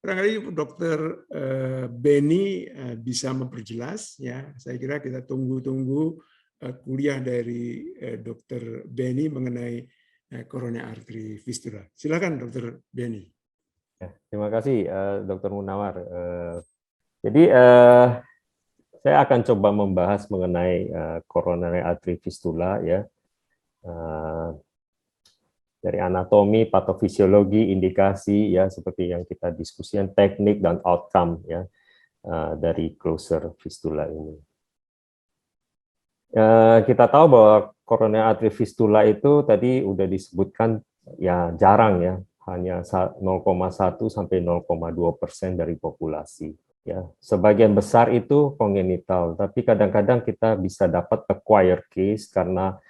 Barangkali Dokter Beni bisa memperjelas, ya. Saya kira kita tunggu-tunggu kuliah dari Dokter Beni mengenai coronary artery fistula. Silakan Dokter Beni. Terima kasih Dokter Munawar. Jadi saya akan coba membahas mengenai coronary artery fistula, ya. Dari anatomi, patofisiologi, indikasi, ya, seperti yang kita diskusikan, teknik dan outcome, ya, dari closure fistula ini. Kita tahu bahwa coronary artery fistula itu tadi udah disebutkan ya jarang, ya, hanya 0,1 sampai 0,2% dari populasi. Ya, sebagian besar itu kongenital, tapi kadang-kadang kita bisa dapat acquired case karena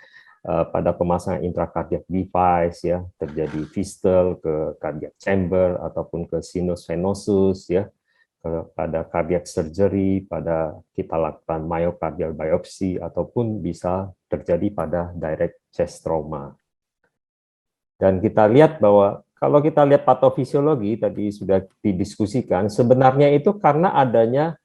pada pemasangan intracardiac device, ya, terjadi fistule ke cardiac chamber ataupun ke sinus venosus, ya, pada cardiac surgery, pada kita lakukan myocardial biopsy, ataupun bisa terjadi pada direct chest trauma. Dan kita lihat bahwa kalau kita lihat patofisiologi tadi sudah didiskusikan, sebenarnya itu karena adanya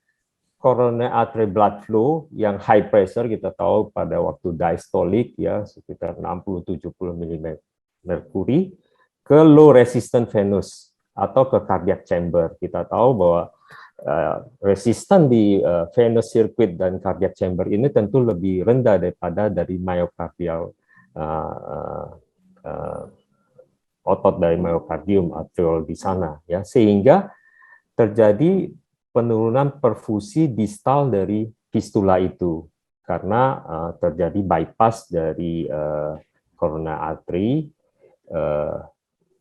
coronary artery blood flow yang high pressure, kita tahu pada waktu diastolic, ya, sekitar 60-70 mm merkuri, ke low resistant venous atau ke cardiac chamber. Kita tahu bahwa resisten di venous circuit dan cardiac chamber ini tentu lebih rendah daripada dari myocardial otot dari myocardium arteriole di sana, ya, sehingga terjadi penurunan perfusi distal dari fistula itu karena terjadi bypass dari coronary artery,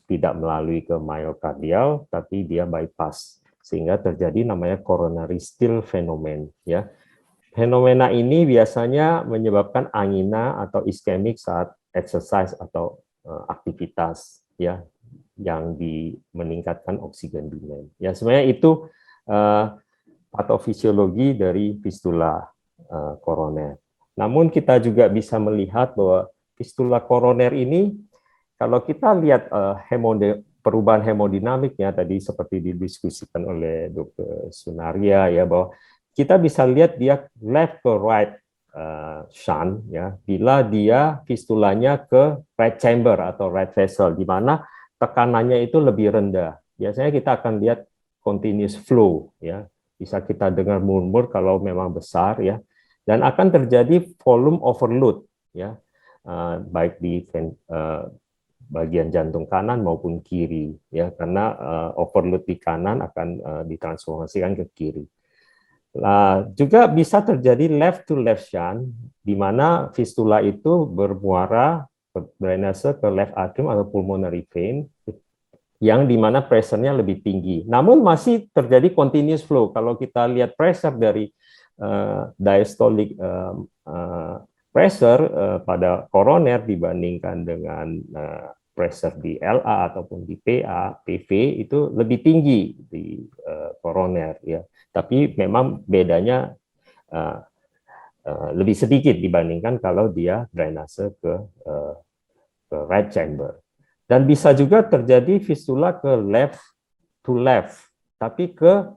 tidak melalui ke myocardial, tapi dia bypass, sehingga terjadi namanya coronary steal phenomenon, ya. Fenomena ini biasanya menyebabkan angina atau iskemik saat exercise atau aktivitas, ya, yang meningkatkan oksigen demand. Ya, sebenarnya itu patofisiologi dari fistula koroner. Namun kita juga bisa melihat bahwa fistula koroner ini, kalau kita lihat perubahan hemodinamiknya tadi seperti didiskusikan oleh Dr. Sunaria, ya, bahwa kita bisa lihat dia left ke right shunt, ya, bila dia fistulanya ke right chamber atau right vessel, di mana tekanannya itu lebih rendah. Biasanya kita akan lihat continuous flow, ya, bisa kita dengar murmur kalau memang besar, ya, dan akan terjadi volume overload, ya, baik di bagian jantung kanan maupun kiri, ya, karena overload di kanan akan ditransformasikan ke kiri. Juga bisa terjadi left to left shunt, di mana fistula itu bermuara drainase ke left atrium atau pulmonary vein, yang dimana pressure-nya lebih tinggi. Namun masih terjadi continuous flow. Kalau kita lihat pressure dari diastolic pressure pada koroner dibandingkan dengan pressure di LA ataupun di PA, PV itu lebih tinggi di koroner, ya. Tapi memang bedanya lebih sedikit dibandingkan kalau dia drainase ke right chamber. Dan bisa juga terjadi fistula ke left to left, tapi ke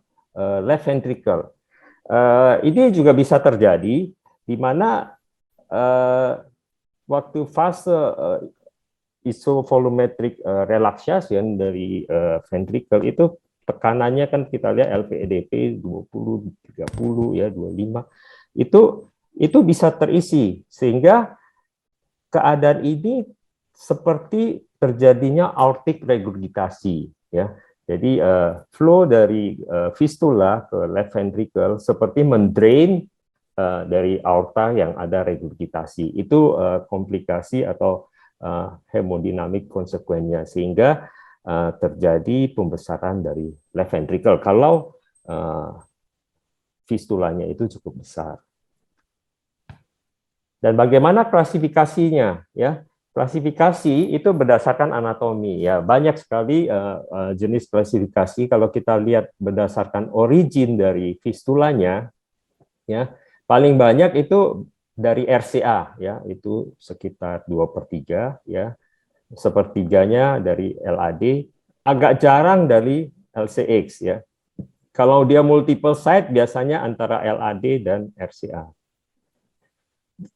left ventricle. Ini juga bisa terjadi di mana waktu fase isovolumetric relaxation dari ventricle itu tekanannya kan kita lihat LVEDP 20, 30, ya, 25. Itu bisa terisi, sehingga keadaan ini seperti terjadinya aortic regurgitasi, ya. Jadi flow dari fistula ke left ventricle seperti mendrain dari aorta yang ada regurgitasi. Itu komplikasi atau hemodinamik konsekuensinya, sehingga terjadi pembesaran dari left ventricle kalau fistulanya itu cukup besar. Dan bagaimana klasifikasinya, ya? Klasifikasi itu berdasarkan anatomi, ya. Banyak sekali jenis klasifikasi. Kalau kita lihat berdasarkan origin dari fistulanya, ya, paling banyak itu dari RCA, ya, itu sekitar 2/3, ya. Sepertiganya dari LAD, agak jarang dari LCX ya. Kalau dia multiple site biasanya antara LAD dan RCA.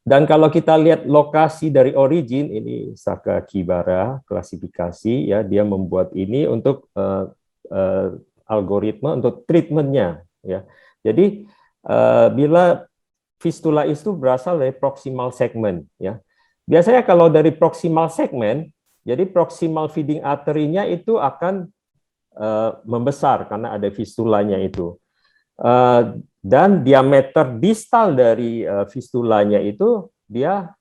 Dan kalau kita lihat lokasi dari origin, ini Sakakibara klasifikasi ya, dia membuat ini untuk algoritma untuk treatmentnya ya. Jadi bila fistula itu berasal dari proximal segment ya. Biasanya kalau dari proximal segment, jadi proximal feeding artery-nya itu akan membesar karena ada fistulanya itu. Dan diameter distal dari fistulanya itu dia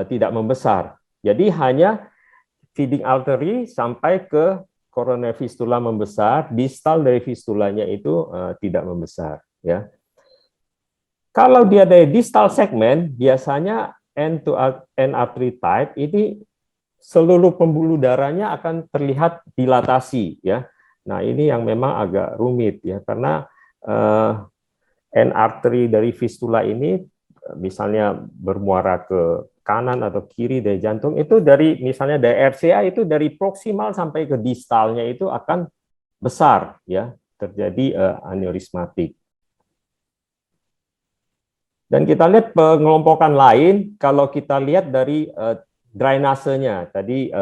tidak membesar. Jadi hanya feeding artery sampai ke koroner fistula membesar, distal dari fistulanya itu tidak membesar. Ya. Kalau dia dari distal segment, biasanya end to end artery type ini seluruh pembuluh darahnya akan terlihat dilatasi. Ya. Nah ini yang memang agak rumit ya karena end artery dari fistula ini misalnya bermuara ke kanan atau kiri dari jantung itu dari misalnya dari RCA itu dari proksimal sampai ke distalnya itu akan besar ya terjadi aneurismatik. Dan kita lihat pengelompokan lain kalau kita lihat dari drainasenya tadi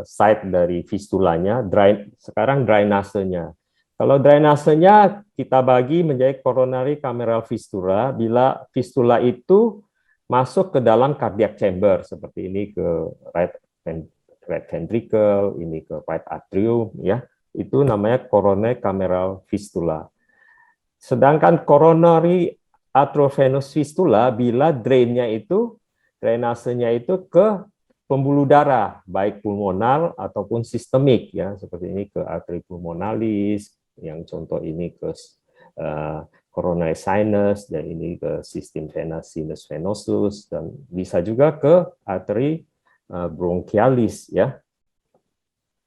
site dari fistulanya sekarang drainasenya. Kalau drainasenya kita bagi menjadi coronary cameral fistula bila fistula itu masuk ke dalam cardiac chamber seperti ini ke right ventricle, ini ke right atrium ya. Itu namanya coronary cameral fistula. Sedangkan coronary arteriovenous fistula bila drainasenya itu ke pembuluh darah baik pulmonal ataupun sistemik ya seperti ini ke arteri pulmonalis yang contoh ini ke coronary sinus dan ini ke sistem vena sinus venosus dan bisa juga ke arteri bronchialis ya.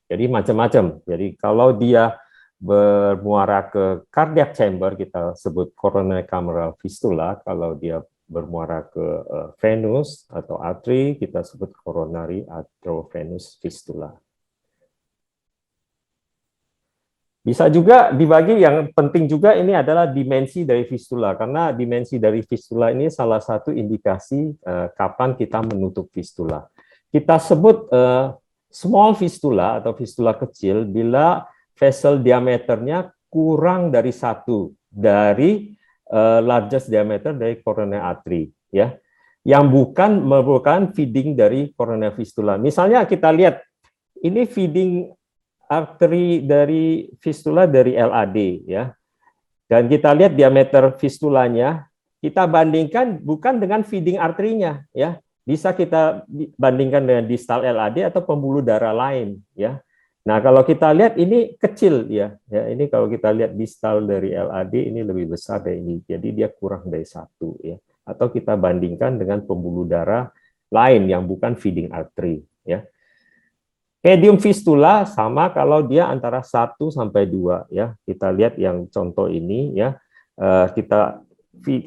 Jadi macam-macam. Jadi kalau dia bermuara ke cardiac chamber kita sebut coronary cameral fistula, kalau dia bermuara ke venus atau arteri kita sebut coronary arteriovenous fistula. Bisa juga dibagi yang penting juga ini adalah dimensi dari fistula karena dimensi dari fistula ini salah satu indikasi kapan kita menutup fistula. Kita sebut small fistula atau fistula kecil bila vessel diameternya kurang dari 1 dari largest diameter dari coronary artery ya. Yang bukan merupakan feeding dari coronary fistula. Misalnya kita lihat ini feeding arteri dari fistula dari LAD ya. Dan kita lihat diameter fistulanya, kita bandingkan bukan dengan feeding arterinya ya. Bisa kita bandingkan dengan distal LAD atau pembuluh darah lain ya. Nah, kalau kita lihat ini kecil ya. Ya, ini kalau kita lihat distal dari LAD ini lebih besar dari ini. Jadi dia kurang dari 1 ya. Atau kita bandingkan dengan pembuluh darah lain yang bukan feeding artery ya. Medium fistula sama kalau dia antara 1 sampai 2 ya. Kita lihat yang contoh ini ya. Kita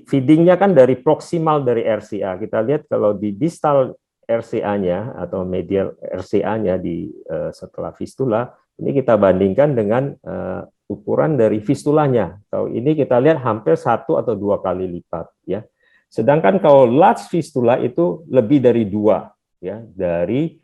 feedingnya kan dari proksimal dari RCA. Kita lihat kalau di distal RCA-nya atau medial RCA-nya di setelah fistula, ini kita bandingkan dengan ukuran dari fistulanya. Kalau ini kita lihat hampir 1 atau 2 kali lipat ya. Sedangkan kalau large fistula itu lebih dari 2 ya dari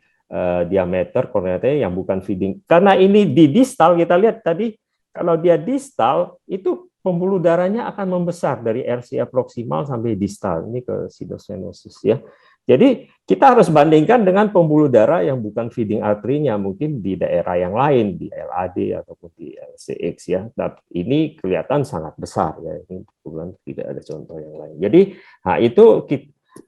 diameter coronary yang bukan feeding. Karena ini di distal kita lihat tadi kalau dia distal itu pembuluh darahnya akan membesar dari RCA proksimal sampai distal ini ke sinus venosus ya. Jadi kita harus bandingkan dengan pembuluh darah yang bukan feeding arterinya mungkin di daerah yang lain di LAD ataupun di LCX ya. Nah, ini kelihatan sangat besar ya. Ini kebetulan tidak ada contoh yang lain. Jadi nah itu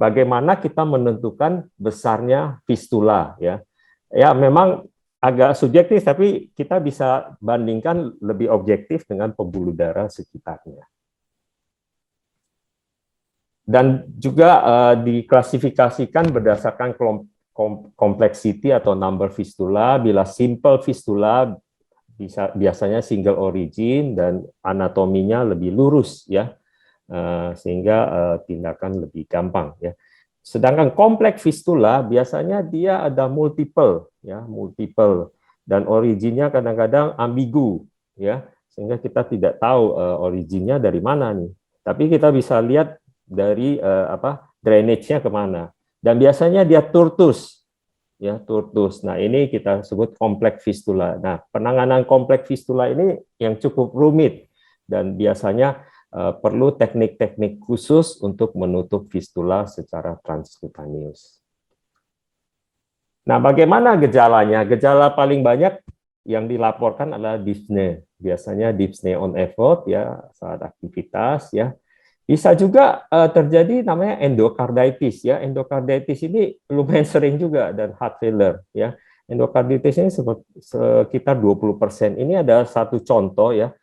bagaimana kita menentukan besarnya fistula ya. Ya memang agak subjektif tapi kita bisa bandingkan lebih objektif dengan pembuluh darah sekitarnya. Dan juga diklasifikasikan berdasarkan complexity atau number fistula. Bila simple fistula biasanya single origin dan anatominya lebih lurus ya. Sehingga tindakan lebih gampang ya. Sedangkan kompleks fistula biasanya dia ada multiple ya, multiple dan originnya kadang-kadang ambigu ya. sehingga kita tidak tahu originnya dari mana nih. Tapi kita bisa lihat dari drainage-nya kemana. Dan biasanya dia turtus, ya turtus. Nah ini kita sebut kompleks fistula. Nah penanganan kompleks fistula ini yang cukup rumit dan biasanya perlu teknik-teknik khusus untuk menutup fistula secara transkutaneus. Nah, bagaimana gejalanya? Gejala paling banyak yang dilaporkan adalah dyspnea. Biasanya dyspnea on effort ya saat aktivitas ya. Bisa juga terjadi namanya endokarditis ya. Endokarditis ini lumayan sering juga dan heart failure ya. Endokarditis ini sekitar 20%. Ini ada satu contoh ya,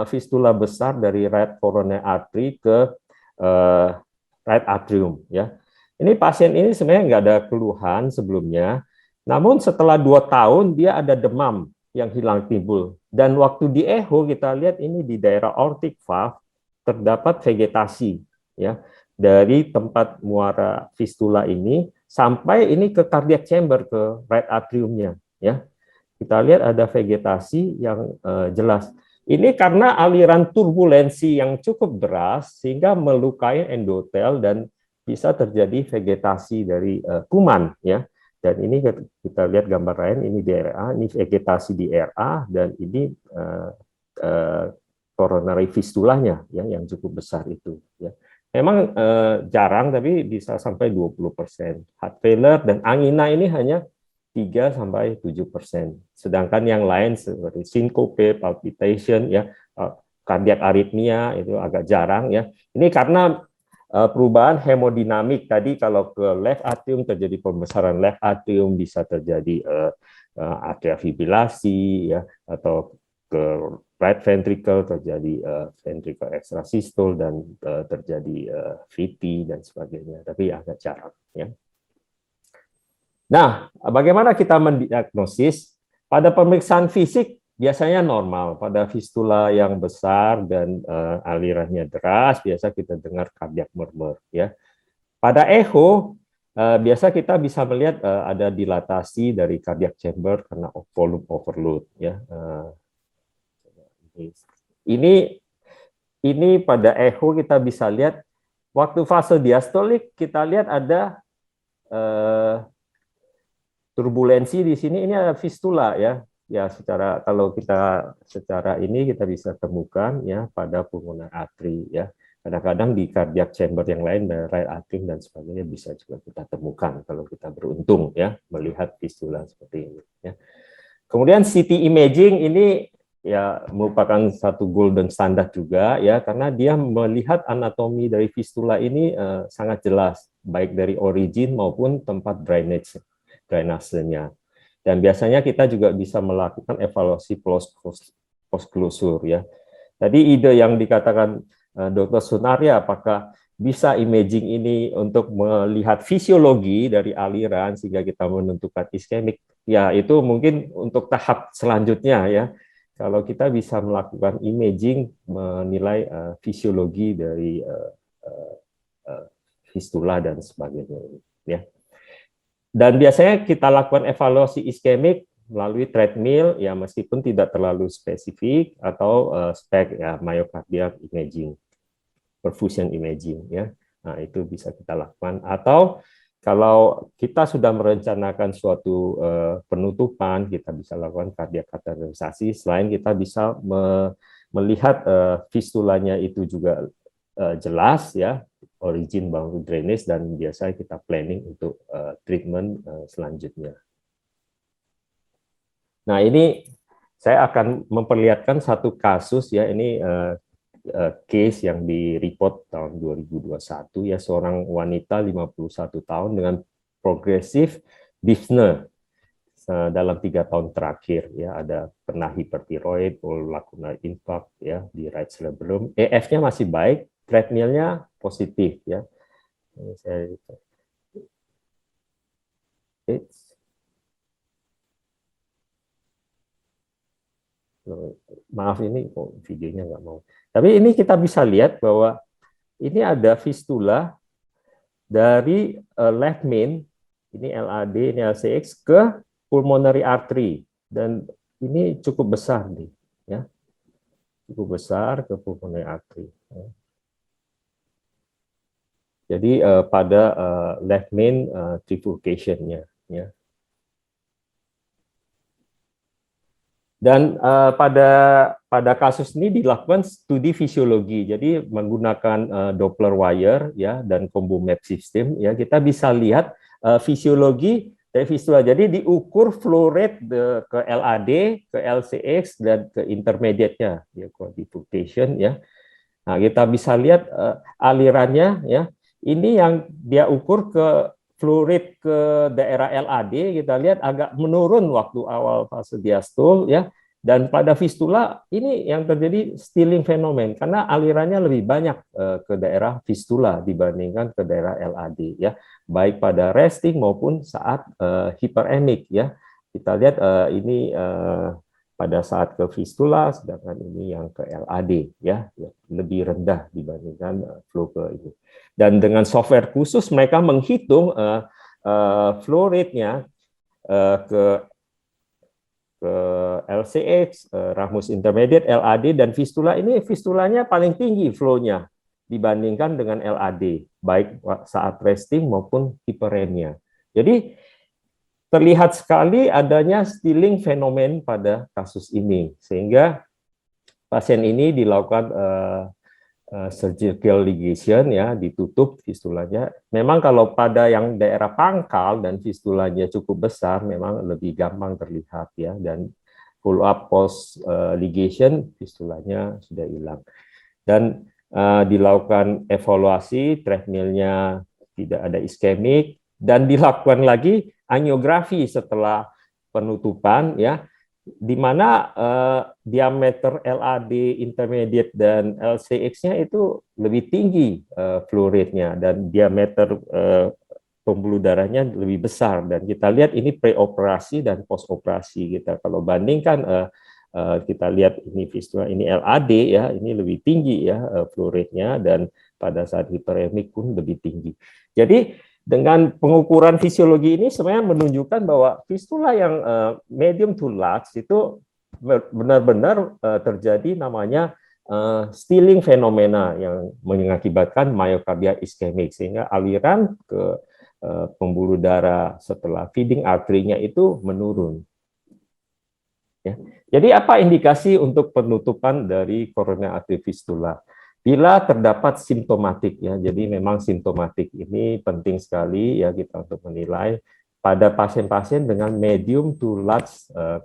fistula besar dari right coronary artery ke right atrium ya. Ini pasien ini sebenarnya nggak ada keluhan sebelumnya, namun setelah 2 tahun dia ada demam yang hilang timbul. Dan waktu di echo kita lihat ini di daerah aortic valve terdapat vegetasi ya dari tempat muara fistula ini sampai ini ke cardiac chamber, ke right atriumnya ya. Kita lihat ada vegetasi yang jelas. Ini karena aliran turbulensi yang cukup deras sehingga melukai endotel dan bisa terjadi vegetasi dari kuman ya. Dan ini kita lihat gambar lain, ini di RA, ini vegetasi di RA dan ini coronary fistulanya ya yang cukup besar itu ya. Memang jarang tapi bisa sampai 20%. Heart failure dan angina ini hanya 3-7%. Sedangkan yang lain seperti syncope, palpitation ya, cardiac arrhythmia itu agak jarang ya. Ini karena perubahan hemodinamik tadi. Kalau ke left atrium terjadi pembesaran left atrium, bisa terjadi atrial fibrilasi ya, atau ke right ventricle terjadi ventricle extrasystole dan terjadi VT dan sebagainya, tapi agak jarang ya. Nah, bagaimana kita mendiagnosis? Pada pemeriksaan fisik biasanya normal. Pada fistula yang besar dan alirannya deras, biasa kita dengar cardiac murmur ya. Pada echo biasa kita bisa melihat ada dilatasi dari cardiac chamber karena volume overload ya. Ini pada echo kita bisa lihat waktu fase diastolik kita lihat ada turbulensi di sini, ini ada fistula ya. Ya secara kalau kita secara ini kita bisa temukan ya pada pulmonar artery ya. Kadang-kadang di cardiac chamber yang lain, right atrium dan sebagainya bisa juga kita temukan kalau kita beruntung ya melihat fistula seperti ini ya. Kemudian CT imaging ini ya merupakan satu golden standard juga ya karena dia melihat anatomi dari fistula ini sangat jelas baik dari origin maupun tempat drainasenya. Dan biasanya kita juga bisa melakukan evaluasi post closure ya. Tadi ide yang dikatakan Dr. Sunaria, apakah bisa imaging ini untuk melihat fisiologi dari aliran sehingga kita menentukan iskemik? Ya, itu mungkin untuk tahap selanjutnya ya. Kalau kita bisa melakukan imaging menilai fisiologi dari fistula dan sebagainya ya. Dan biasanya kita lakukan evaluasi iskemik melalui treadmill ya meskipun tidak terlalu spesifik atau spek ya myocardial imaging, perfusion imaging ya. Nah, itu bisa kita lakukan atau kalau kita sudah merencanakan suatu penutupan, kita bisa lakukan cardiac catheterisasi. Selain kita bisa melihat fistulanya itu juga jelas ya, origin boundary drainage, dan biasanya kita planning untuk treatment selanjutnya. Nah, ini saya akan memperlihatkan satu kasus ya, ini case yang di-report tahun 2021 ya, seorang wanita 51 tahun dengan progresif dyspnea dalam 3 tahun terakhir ya, ada pernah hipertiroid, lacunar infarct ya di right cerebellum, EF-nya masih baik, treadmill-nya positif ya. Ini saya maaf ini videonya nggak mau. Tapi ini kita bisa lihat bahwa ini ada fistula dari left main, ini LAD, ini LCX ke pulmonary artery, dan ini cukup besar nih, ya. cukup besar ke pulmonary artery. Jadi pada left main trifurcation-nya, ya. Dan pada kasus ini dilakukan studi fisiologi, jadi menggunakan Doppler wire ya dan combo map system ya, kita bisa lihat fisiologi dari fistula. Jadi diukur flow rate ke LAD, ke LCX dan ke intermediate-nya ya, quantification ya. Nah, kita bisa lihat alirannya ya. Ini yang dia ukur ke flow rate ke daerah LAD, kita lihat agak menurun waktu awal fase diastol ya, dan pada fistula ini yang terjadi stealing fenomen karena alirannya lebih banyak ke daerah fistula dibandingkan ke daerah LAD ya, baik pada resting maupun saat hyperemic ya. Kita lihat ini pada saat ke fistula, sedangkan ini yang ke LAD ya, lebih rendah dibandingkan flow ke ini. Dan dengan software khusus mereka menghitung flow rate-nya ke LCX, ramus intermediate, LAD, dan fistula. Ini fistulanya paling tinggi flow-nya dibandingkan dengan LAD, baik saat resting maupun hiperemia. Jadi terlihat sekali adanya stealing fenomen pada kasus ini, sehingga pasien ini dilakukan surgical ligation ya, ditutup fistulanya. Memang kalau pada yang daerah pangkal dan fistulanya cukup besar, memang lebih gampang terlihat ya, dan follow up post ligation fistulanya sudah hilang. Dan dilakukan evaluasi, treadmill-nya tidak ada iskemik, dan dilakukan lagi angiografi setelah penutupan ya, di mana diameter LAD intermediate dan LCX-nya itu lebih tinggi flow rate-nya, dan diameter pembuluh darahnya lebih besar, dan kita lihat ini preoperasi dan postoperasi. Kita kalau bandingkan kita lihat ini fistula, ini LAD ya, ini lebih tinggi ya flow rate-nya, dan pada saat hiperemik pun lebih tinggi. Jadi dengan pengukuran fisiologi ini sebenarnya menunjukkan bahwa fistula yang medium to large itu benar-benar terjadi namanya stealing fenomena yang mengakibatkan myocardial ischemic, sehingga aliran ke pembuluh darah setelah feeding arterinya itu menurun. Ya. Jadi apa indikasi untuk penutupan dari coronary artery fistula? Bila terdapat simptomatik ya, jadi memang simptomatik ini penting sekali ya kita untuk menilai pada pasien-pasien dengan medium to large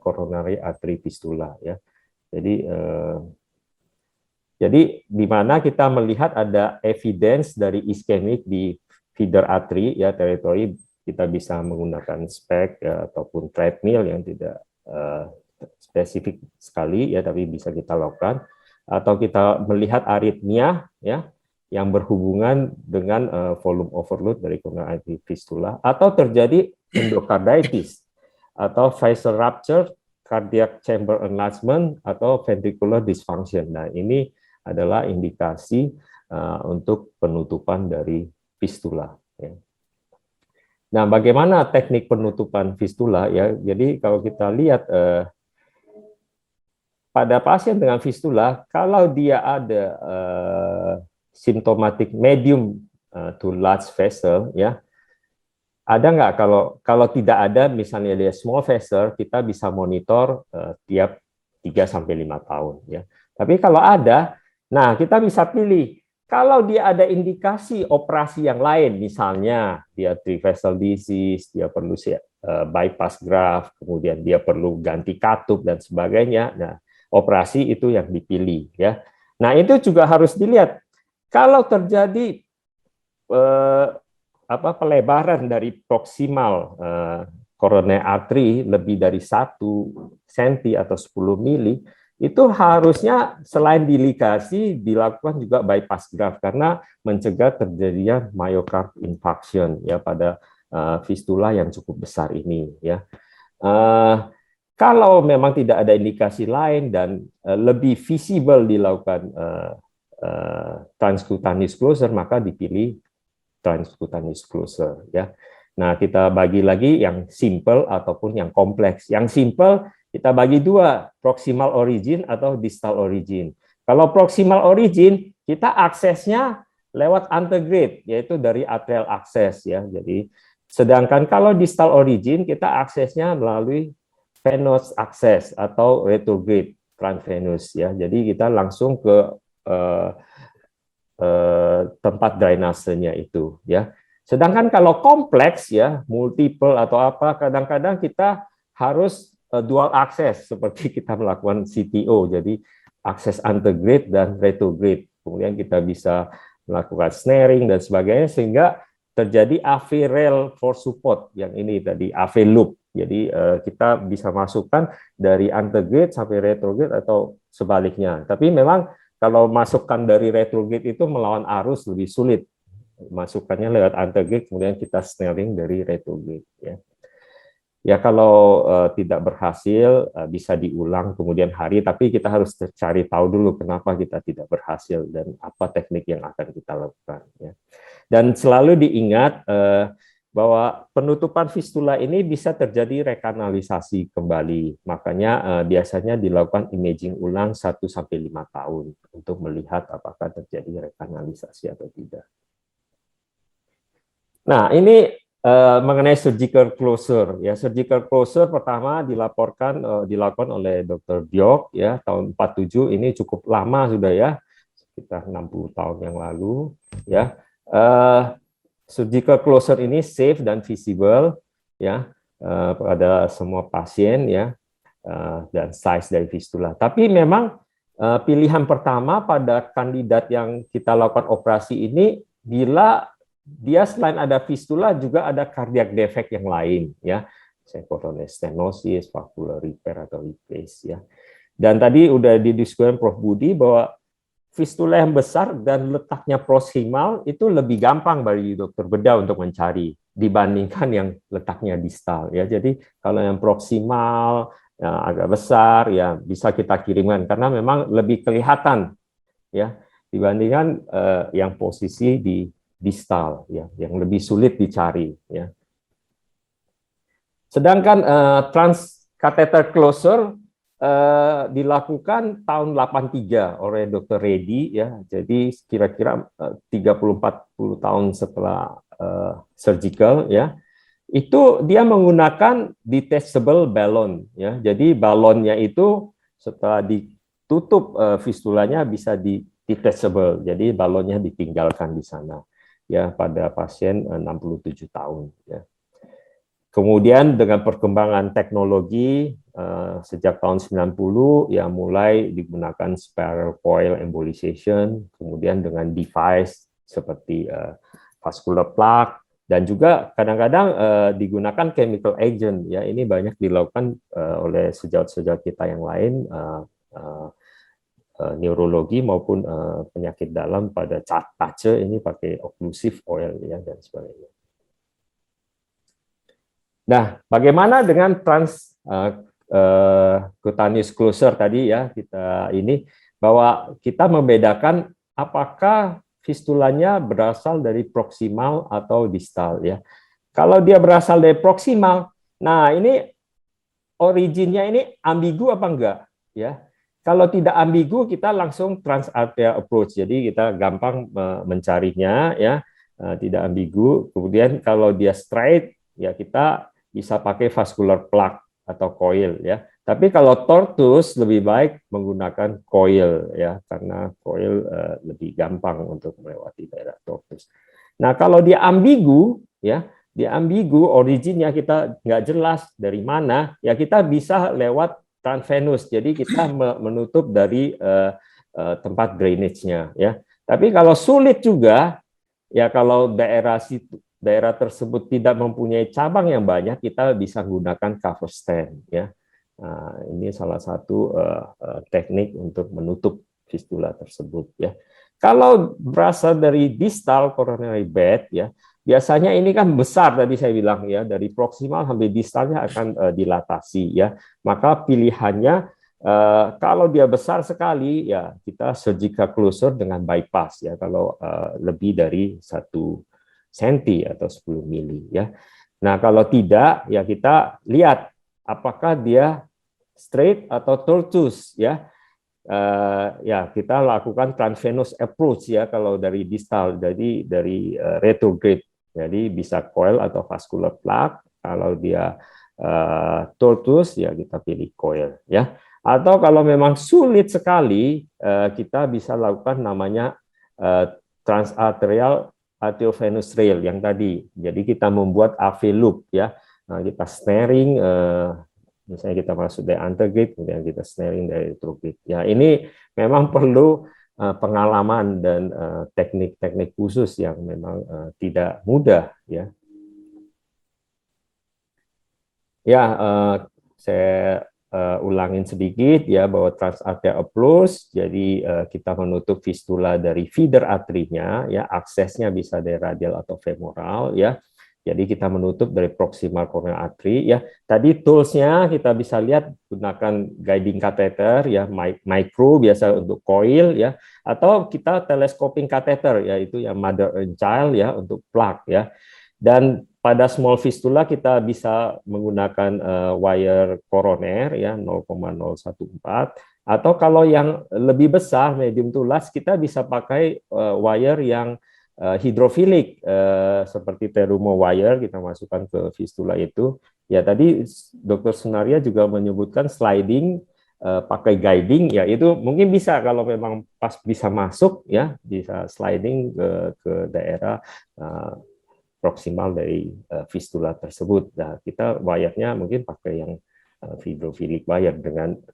coronary artery fistula ya. Jadi di mana kita melihat ada evidence dari ischemic di feeder artery ya, teritori, kita bisa menggunakan spek ya, ataupun treadmill yang tidak spesifik sekali ya, tapi bisa kita lakukan. Atau kita melihat aritmia ya yang berhubungan dengan volume overload dari coronary artery fistula, atau terjadi endocarditis atau vessel rupture, cardiac chamber enlargement, atau ventricular dysfunction. Nah, ini adalah indikasi untuk penutupan dari fistula ya. Nah, bagaimana teknik penutupan fistula ya? Jadi kalau kita lihat pada pasien dengan fistula, kalau dia ada simptomatik medium to large vessel, ya, ada nggak? Kalau tidak ada, misalnya dia small vessel, kita bisa monitor tiap 3-5 tahun, ya. Tapi kalau ada, nah kita bisa pilih. Kalau dia ada indikasi operasi yang lain, misalnya dia tri-vessel disease, dia perlu bypass graft, kemudian dia perlu ganti katup dan sebagainya. Nah, operasi itu yang dipilih ya. Nah, itu juga harus dilihat. Kalau terjadi pelebaran dari proksimal coronary artery lebih dari 1 cm atau 10 mili, itu harusnya selain diligasi dilakukan juga bypass graft karena mencegah terjadinya myocard infarction ya pada fistula yang cukup besar ini ya. Kalau memang tidak ada indikasi lain dan lebih visible dilakukan transcutaneous closure, maka dipilih transcutaneous closure ya. Nah, kita bagi lagi yang simple ataupun yang kompleks. Yang simple kita bagi 2, proximal origin atau distal origin. Kalau proximal origin, kita aksesnya lewat antegrade, yaitu dari atrial access ya. Jadi sedangkan kalau distal origin, kita aksesnya melalui venous access atau retrograde transvenous ya. Jadi kita langsung ke tempat drainasenya itu ya. Sedangkan kalau kompleks ya, multiple atau apa, kadang-kadang kita harus dual access seperti kita melakukan CTO. Jadi akses antegrade dan retrograde. Kemudian kita bisa melakukan snaring dan sebagainya sehingga terjadi AV rail for support yang ini tadi AV loop. Jadi kita bisa masukkan dari antegrade sampai retrograde atau sebaliknya. Tapi memang kalau masukkan dari retrograde itu melawan arus lebih sulit. Masukkannya lewat antegrade, kemudian kita snaring dari retrograde. Ya, ya kalau tidak berhasil, bisa diulang kemudian hari, tapi kita harus cari tahu dulu kenapa kita tidak berhasil dan apa teknik yang akan kita lakukan. Ya. Dan selalu diingat bahwa penutupan fistula ini bisa terjadi rekanalisasi kembali. Makanya biasanya dilakukan imaging ulang 1-5 tahun untuk melihat apakah terjadi rekanalisasi atau tidak. Nah, ini mengenai surgical closure. Ya, surgical closure pertama dilakukan oleh Dr. Diok ya tahun 47. Ini cukup lama sudah ya, sekitar 60 tahun yang lalu ya. Surgical closure ini safe dan visible ya pada semua pasien ya dan size dari fistula. Tapi memang pilihan pertama pada kandidat yang kita lakukan operasi ini bila dia selain ada fistula juga ada cardiac defect yang lain ya, coronary stenosis, valvular repair atau replace ya. Dan tadi udah didiskusikan Prof. Budi bahwa fistula yang besar dan letaknya proximal itu lebih gampang bagi dokter bedah untuk mencari dibandingkan yang letaknya distal ya. Jadi kalau yang proximal ya, agak besar ya bisa kita kirimkan karena memang lebih kelihatan ya dibandingkan yang posisi di distal ya yang lebih sulit dicari ya. Sedangkan transcatheter closure dilakukan tahun 83 oleh Dr. Reddy ya. Jadi kira-kira 30-40 tahun setelah surgical ya. Itu dia menggunakan detachable balloon ya. Jadi balonnya itu setelah ditutup fistulanya bisa detachable. Jadi balonnya ditinggalkan di sana ya pada pasien 67 tahun ya. Kemudian dengan perkembangan teknologi sejak tahun 90 ya mulai digunakan spiral coil embolization, kemudian dengan device seperti vascular plug dan juga kadang-kadang digunakan chemical agent ya. Ini banyak dilakukan oleh sejawat-sejawat kita yang lain neurologi maupun penyakit dalam pada TACE ini pakai occlusive oil ya dan sebagainya. Nah, bagaimana dengan cutaneous closure tadi ya kita ini bahwa kita membedakan apakah fistulanya berasal dari proximal atau distal ya. Kalau dia berasal dari proximal, nah ini originnya ini ambigu apa enggak ya? Kalau tidak ambigu, kita langsung transarterial approach. Jadi kita gampang mencarinya, ya, tidak ambigu. Kemudian kalau dia straight, ya kita bisa pakai vascular plug atau coil, ya. Tapi kalau tortuous lebih baik menggunakan coil, ya, karena coil lebih gampang untuk melewati daerah tortuous. Nah, kalau dia ambigu, ya, dia ambigu, originnya kita nggak jelas dari mana, ya kita bisa lewat transvenous, jadi kita menutup dari tempat drainage-nya, ya. Tapi kalau sulit juga, ya kalau daerah tersebut tidak mempunyai cabang yang banyak, kita bisa menggunakan cover stent, ya. Nah, ini salah satu teknik untuk menutup fistula tersebut, ya. Kalau berasal dari distal coronary bed, ya, biasanya ini kan besar tadi saya bilang ya, dari proximal sampai distalnya akan dilatasi ya. Maka pilihannya kalau dia besar sekali ya kita surgical closure dengan bypass ya kalau lebih dari 1 cm atau 10 mili ya. Nah, kalau tidak ya kita lihat apakah dia straight atau tortuous ya. ya kita lakukan transvenous approach ya kalau dari distal, jadi dari retrograde. Jadi bisa coil atau vascular plaque. Kalau dia tortuous ya kita pilih coil ya. Atau kalau memang sulit sekali, kita bisa lakukan namanya transarterial arteriovenous rail yang tadi. Jadi kita membuat AV loop ya. Nah, kita snaring, misalnya kita masuk dari antegrade, kemudian kita snaring dari retrograde. Ya ini memang perlu pengalaman dan teknik-teknik khusus yang memang tidak mudah ya. Ya, saya ulangin sedikit ya bahwa transarterial approach, jadi kita menutup fistula dari feeder arterinya ya, aksesnya bisa dari radial atau femoral ya. Jadi kita menutup dari proximal coronary artery ya. Tadi toolsnya kita bisa lihat gunakan guiding catheter ya, micro biasa untuk coil ya, atau kita telescoping catheter yaitu yang mother and child ya untuk plug ya. Dan pada small fistula kita bisa menggunakan wire koroner ya 0,014, atau kalau yang lebih besar medium to large kita bisa pakai wire yang hidrofilik seperti Terumo wire, kita masukkan ke fistula itu. Ya tadi Dr. Sunaria juga menyebutkan sliding pakai guiding ya, itu mungkin bisa kalau memang pas bisa masuk ya, bisa sliding ke daerah proksimal dari fistula tersebut. Nah, kita wire-nya mungkin pakai yang hidrofilik wire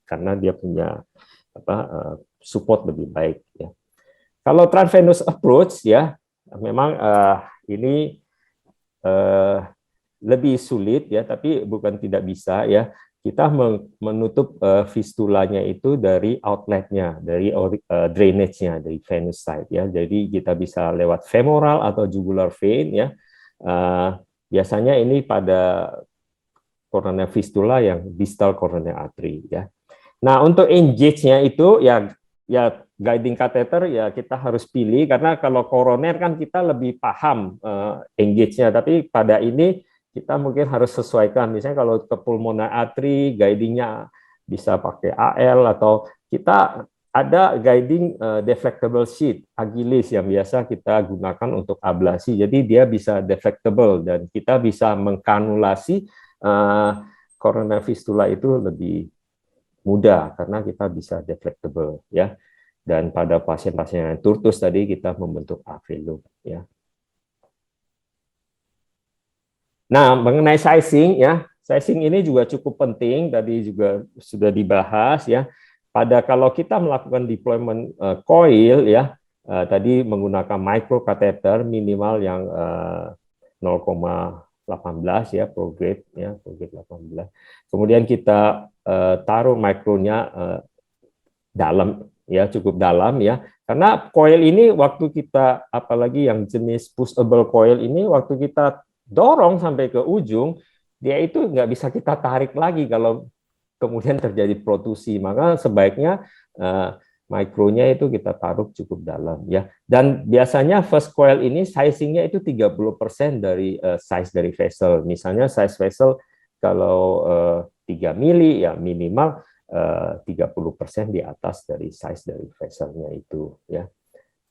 karena dia punya support lebih baik ya. Kalau transvenous approach ya memang ini lebih sulit ya, tapi bukan tidak bisa ya. Kita menutup fistulanya itu dari outletnya, dari drainage-nya, dari venous side ya. Jadi kita bisa lewat femoral atau jugular vein ya. Biasanya ini pada coronary fistula yang distal coronary artery ya. Nah, untuk engage-nya itu ya guiding catheter ya kita harus pilih, karena kalau koroner kan kita lebih paham engage-nya, tapi pada ini kita mungkin harus sesuaikan. Misalnya kalau ke pulmonary artery, guiding-nya bisa pakai AL, atau kita ada guiding deflectable sheet, Agilis, yang biasa kita gunakan untuk ablasi. Jadi dia bisa deflectable dan kita bisa mengkanulasi coronary fistula itu lebih mudah karena kita bisa deflectable ya. Dan pada pasien-pasien yang tortuous tadi kita membentuk AV loop ya. Nah, mengenai sizing ya, sizing ini juga cukup penting, tadi juga sudah dibahas ya. Kalau kita melakukan deployment coil ya, tadi menggunakan micro catheter minimal yang 0,18 ya, prograde ya, prograde 18. Kemudian kita taruh mikronya dalam ya, cukup dalam ya. Karena coil ini waktu kita, apalagi yang jenis pushable coil ini, waktu kita dorong sampai ke ujung, dia itu nggak bisa kita tarik lagi kalau kemudian terjadi protusi. Maka sebaiknya mikronya itu kita taruh cukup dalam ya. Dan biasanya first coil ini sizingnya itu 30% dari size dari vessel. Misalnya size vessel kalau 3 mili ya minimal 30% di atas dari size dari vesselnya itu ya.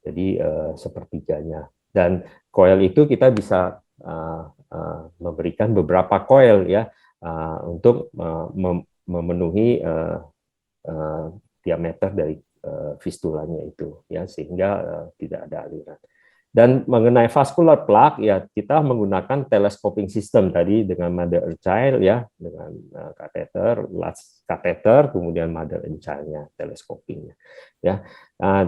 Jadi sepertiganya. Dan coil itu kita bisa memberikan beberapa coil ya untuk memenuhi diameter dari fistulanya itu ya, sehingga tidak ada aliran. Dan mengenai vascular plaque ya kita menggunakan telescoping system tadi dengan mother and child ya, dengan kateter, large kateter, kemudian mother and child-nya telescopingnya ya. Nah,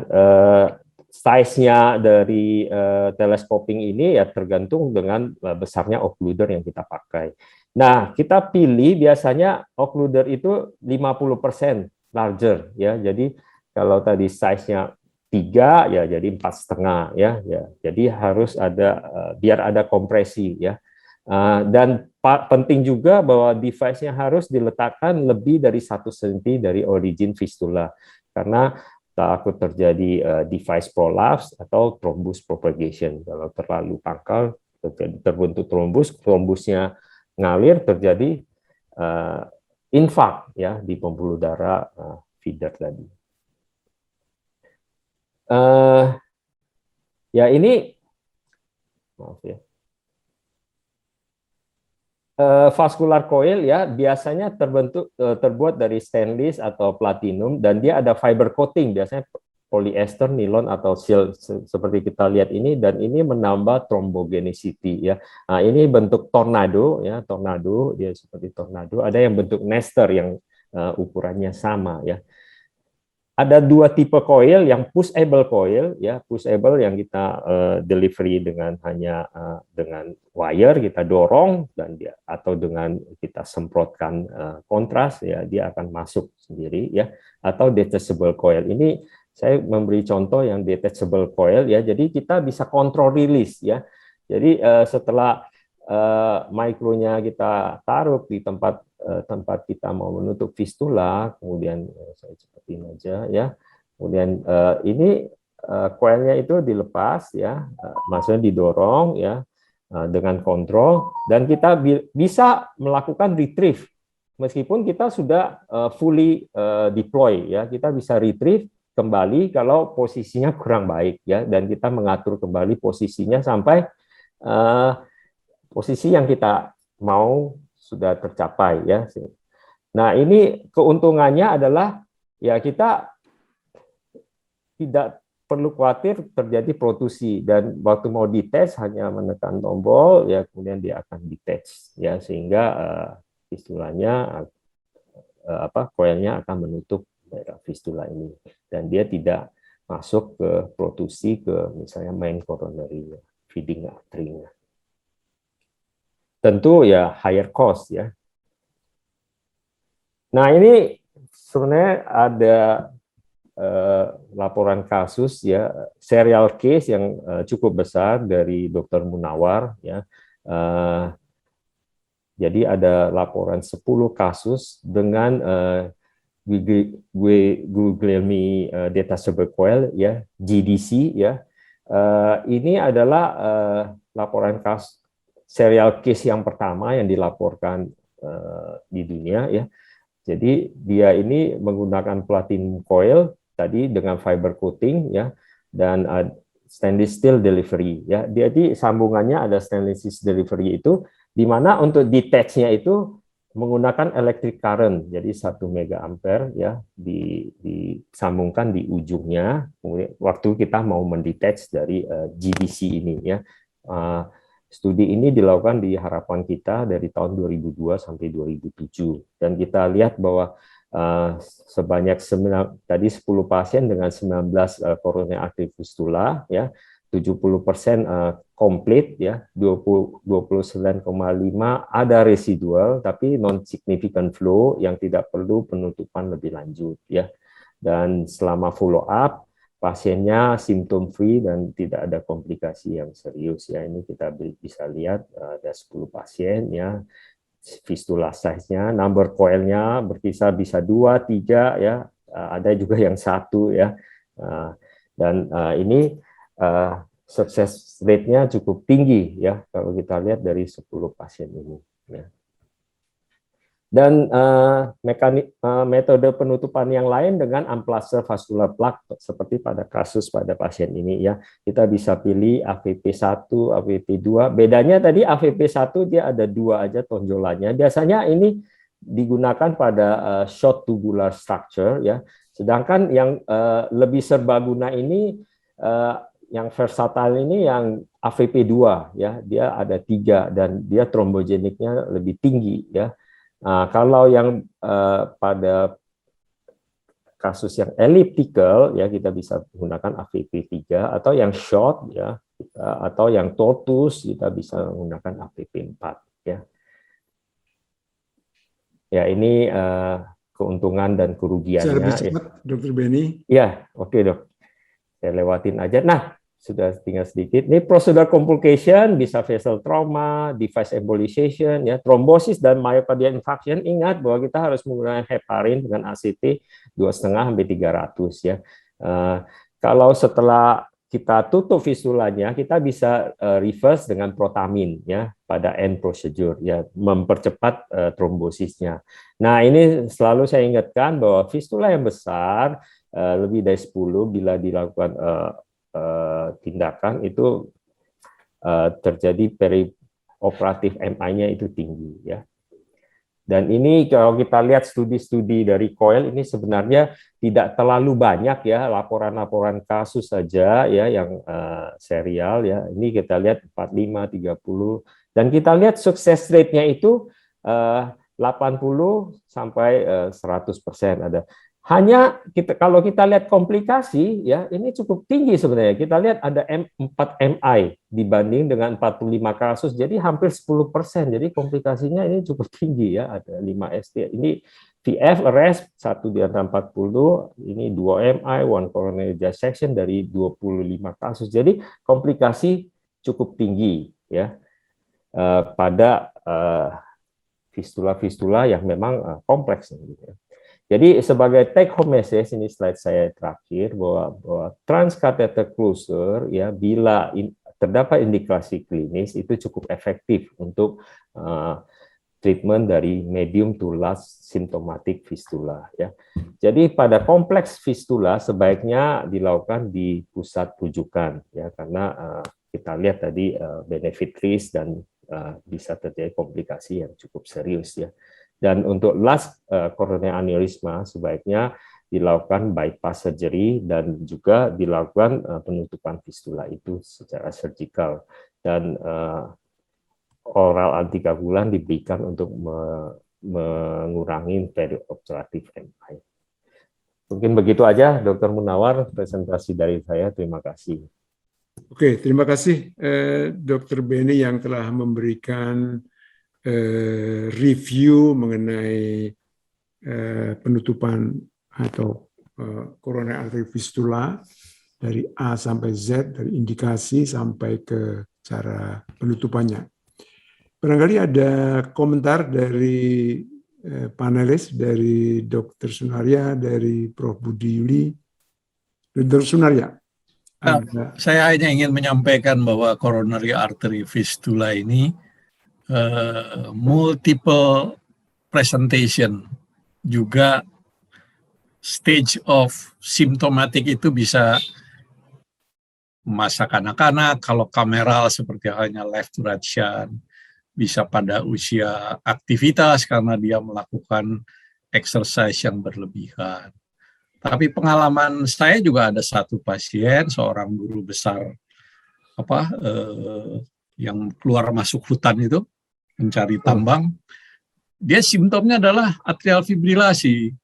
size-nya dari telescoping ini ya tergantung dengan besarnya occluder yang kita pakai. Nah, kita pilih biasanya occluder itu 50% larger ya. Jadi kalau tadi size-nya 3 ya jadi 4,5 ya. Jadi harus ada biar ada kompresi ya. Dan penting juga bahwa device-nya harus diletakkan lebih dari 1 cm dari origin fistula, karena takut terjadi device prolapse atau thrombus propagation. Kalau terlalu pangkal terbentuk trombusnya ngalir, terjadi infak ya di pembuluh darah feeder tadi. Eh, ya ini, maaf ya. Vascular coil ya biasanya terbuat dari stainless atau platinum dan dia ada fiber coating biasanya polyester, nilon atau silk seperti kita lihat ini dan ini menambah thrombogenicity ya. Nah, ini bentuk tornado ya, tornado dia seperti tornado. Ada yang bentuk nester yang ukurannya sama ya. Ada dua tipe coil, yang pushable coil ya, pushable yang kita delivery dengan hanya dengan wire kita dorong dan dia atau dengan kita semprotkan kontras ya dia akan masuk sendiri ya, atau detachable coil. Ini saya memberi contoh yang detachable coil ya. Jadi kita bisa kontrol rilis ya. Jadi setelah mikronya kita taruh di tempat kita mau menutup fistula, kemudian saya cepetin aja ya. Kemudian ini coilnya itu dilepas ya, maksudnya didorong ya dengan kontrol dan kita bisa melakukan retrieve meskipun kita sudah fully deploy ya, kita bisa retrieve kembali kalau posisinya kurang baik ya, dan kita mengatur kembali posisinya sampai posisi yang kita mau sudah tercapai ya. Nah, ini keuntungannya adalah ya kita tidak perlu khawatir terjadi protusi dan waktu mau detach hanya menekan tombol ya kemudian dia akan detach ya sehingga fistulanya coilnya akan menutup daerah fistula ini dan dia tidak masuk ke protusi ke misalnya main coronary feeding artery-nya. Tentu ya higher cost ya. Nah, ini sebenarnya ada laporan kasus ya, serial case yang cukup besar dari Dr. Munawar ya. Jadi ada laporan 10 kasus dengan Guglielmi detachable coil ya, GDC ya. Ini adalah laporan kasus serial case yang pertama yang dilaporkan di dunia ya. Jadi dia ini menggunakan platinum coil tadi dengan fiber coating ya dan stainless steel delivery ya. Jadi sambungannya ada stainless steel delivery itu di mana untuk detach-nya itu menggunakan electric current. Jadi 1 mega ampere ya disambungkan di ujungnya waktu kita mau mendetach dari GDC ini ya. Studi ini dilakukan di harapan kita dari tahun 2002 sampai 2007 dan kita lihat bahwa sebanyak 10 pasien dengan 19 coronary artery fistula ya, 70% komplit ya, 29,5 ada residual tapi non significant flow yang tidak perlu penutupan lebih lanjut ya. Dan selama follow up pasiennya symptom free dan tidak ada komplikasi yang serius ya. Ini kita bisa lihat ada 10 pasien ya. Fistula size-nya, number coil-nya berkisar bisa 2, 3 ya. Ada juga yang 1 ya. Dan ini success rate-nya cukup tinggi ya kalau kita lihat dari 10 pasien ini ya. Dan metode penutupan yang lain dengan amplaster vascular plaque seperti pada kasus pada pasien ini ya. Kita bisa pilih AVP1, AVP2. Bedanya tadi AVP1 dia ada 2 aja tonjolannya. Biasanya ini digunakan pada short tubular structure ya. Sedangkan yang lebih serbaguna ini yang versatile ini yang AVP2 ya. Dia ada 3 dan dia trombogeniknya lebih tinggi ya. Nah, kalau yang pada kasus yang elliptical ya kita bisa menggunakan AVP3 atau yang short ya atau yang tortuous kita bisa menggunakan AVP4 ya. Ya ini keuntungan dan kerugiannya. Saya lebih cepat, Dr. Benny. Ya, oke dok. Saya lewatin aja. Nah, sudah tinggal sedikit. Ini prosedur complication bisa vessel trauma, device embolization, ya, trombosis dan myocardial infarction. Ingat bahwa kita harus menggunakan heparin dengan ACT 2,5 sampai 300 ya. Kalau setelah kita tutup fistulanya, kita bisa reverse dengan protamin ya pada end procedure ya, mempercepat trombosisnya. Nah, ini selalu saya ingatkan bahwa fistula yang besar lebih dari 10 bila dilakukan tindakan itu terjadi perioperatif MI-nya itu tinggi ya. Dan ini kalau kita lihat studi-studi dari COIL ini sebenarnya tidak terlalu banyak ya, laporan-laporan kasus saja ya yang serial ya. Ini kita lihat 45, 30 dan kita lihat sukses rate-nya itu 80 sampai 100% ada. Hanya kalau kita lihat komplikasi ya ini cukup tinggi sebenarnya. Kita lihat ada 4 MI dibanding dengan 45 kasus, jadi hampir 10%. Jadi komplikasinya ini cukup tinggi ya, ada 5 ST. Ini VF arrest 1 di antara 40, ini 2 MI, 1 coronary dissection dari 25 kasus. Jadi komplikasi cukup tinggi ya pada fistula-fistula yang memang kompleks gitu ya. Jadi sebagai take home message, ini slide saya terakhir, bahwa transcatheter closure ya bila terdapat indikasi klinis itu cukup efektif untuk treatment dari medium to large symptomatic fistula ya. Jadi pada kompleks fistula sebaiknya dilakukan di pusat rujukan ya, karena kita lihat tadi benefit risk dan bisa terjadi komplikasi yang cukup serius ya. Dan untuk large coronary aneurysma sebaiknya dilakukan bypass surgery dan juga dilakukan penutupan fistula itu secara surgical, dan oral antikoagulan diberikan untuk mengurangi perioperatif MI. Mungkin begitu aja, Dr. Munawar, presentasi dari saya. Terima kasih. Oke, terima kasih Dr. Benny yang telah memberikan review mengenai penutupan atau coronary artery fistula dari A sampai Z, dari indikasi sampai ke cara penutupannya. Barangkali ada komentar dari panelis, dari Dr. Sunaria, dari Prof. Budi Yuli. Dr. Sunaria. Saya hanya ingin menyampaikan bahwa coronary artery fistula ini multiple presentation, juga stage of symptomatic itu bisa masa kanak-kanak, kalau kameral seperti halnya left to right shunt, bisa pada usia aktivitas karena dia melakukan exercise yang berlebihan. Tapi pengalaman saya juga ada satu pasien, seorang guru besar yang keluar masuk hutan itu mencari tambang. Dia simptomnya adalah atrial fibrilasi.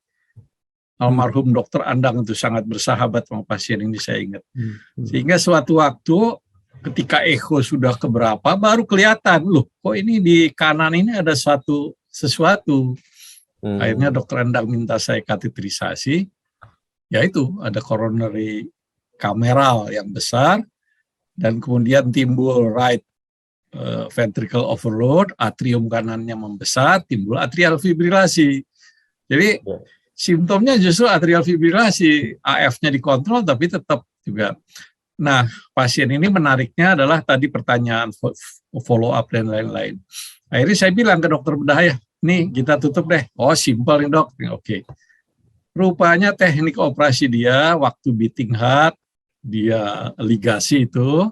Almarhum Dr. Andang itu sangat bersahabat sama pasien ini, saya ingat. Sehingga suatu waktu ketika echo sudah keberapa baru kelihatan, loh kok ini di kanan ini ada sesuatu. Akhirnya Dr. Andang minta saya kateterisasi. Yaitu ada coronary kameral yang besar, dan kemudian timbul right ventricle overload, atrium kanannya membesar, timbul atrial fibrilasi. Jadi simptomnya justru atrial fibrilasi, AF-nya dikontrol tapi tetap juga. Nah, pasien ini menariknya adalah tadi pertanyaan follow up dan lain-lain. Akhirnya saya bilang ke dokter bedah, ya, nih kita tutup deh. Oh, simple nih dok. Oke. Rupanya teknik operasi dia waktu beating heart, dia ligasi itu,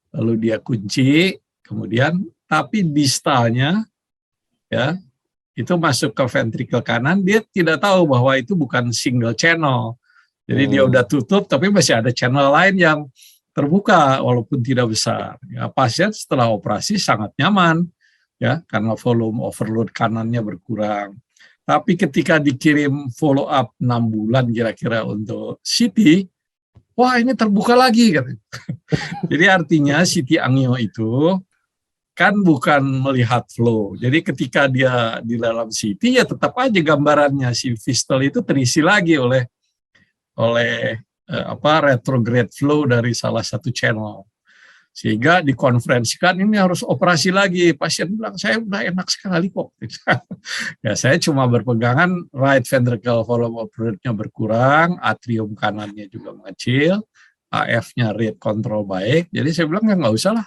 lalu dia kunci, kemudian tapi distalnya ya itu masuk ke ventricle kanan, dia tidak tahu bahwa itu bukan single channel. Jadi dia udah tutup tapi masih ada channel lain yang terbuka walaupun tidak besar. Ya, pasien setelah operasi sangat nyaman ya karena volume overload kanannya berkurang. Tapi ketika dikirim follow up 6 bulan kira-kira untuk CT, wah ini terbuka lagi. Jadi artinya CT angio itu kan bukan melihat flow. Jadi ketika dia di dalam CT ya tetap aja gambarannya si fistula itu terisi lagi oleh retrograde flow dari salah satu channel. Sehingga dikonferensikan ini harus operasi lagi. Pasien bilang, saya udah enak sekali kok. Ya saya cuma berpegangan right ventricle volume overload-nya berkurang, atrium kanannya juga mengecil, AF-nya rate control baik. Jadi saya bilang nggak usah lah.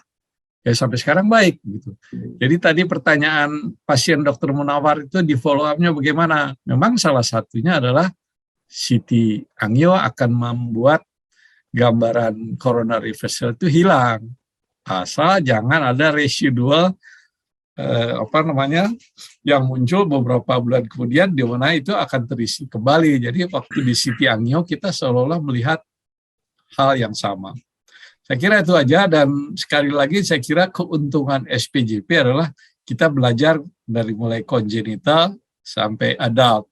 Ya sampai sekarang baik gitu. Jadi tadi pertanyaan pasien Dr. Munawar itu di follow up-nya bagaimana? Memang salah satunya adalah CT angio akan membuat gambaran coronary vessel itu hilang. Asal jangan ada residual yang muncul beberapa bulan kemudian di mana itu akan terisi kembali. Jadi waktu di CT angio kita seolah-olah melihat hal yang sama. Saya kira itu aja, dan sekali lagi saya kira keuntungan SPJP adalah kita belajar dari mulai kongenital sampai adult.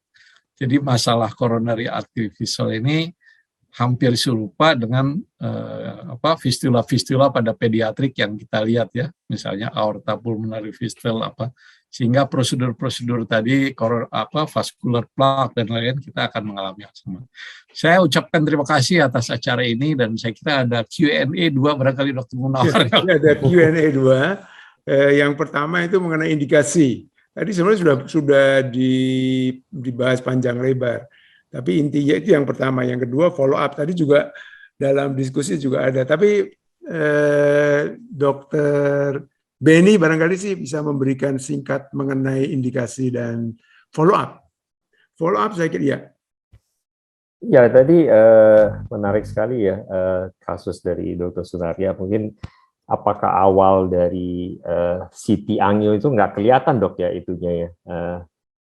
Jadi masalah coronary artery vessel ini hampir serupa dengan fistula-fistula pada pediatrik yang kita lihat ya, misalnya aorta pulmonary fistula sehingga prosedur-prosedur tadi vascular plaque dan lain-lain kita akan mengalami yang sama. Saya ucapkan terima kasih atas acara ini, dan saya kira ada Q&A 2 barangkali Dr. Munawar. Ya, ada Q&A 2. Yang pertama itu mengenai indikasi. Tadi sebenarnya sudah dibahas panjang lebar. Tapi intinya itu yang pertama. Yang kedua follow up tadi juga dalam diskusi juga ada. Tapi Dokter Benny barangkali sih bisa memberikan singkat mengenai indikasi dan follow up. Follow up saya kira ya. Ya tadi menarik sekali ya kasus dari Dr. Sunarya. Mungkin apakah awal dari CT angio itu nggak kelihatan dok ya itunya ya,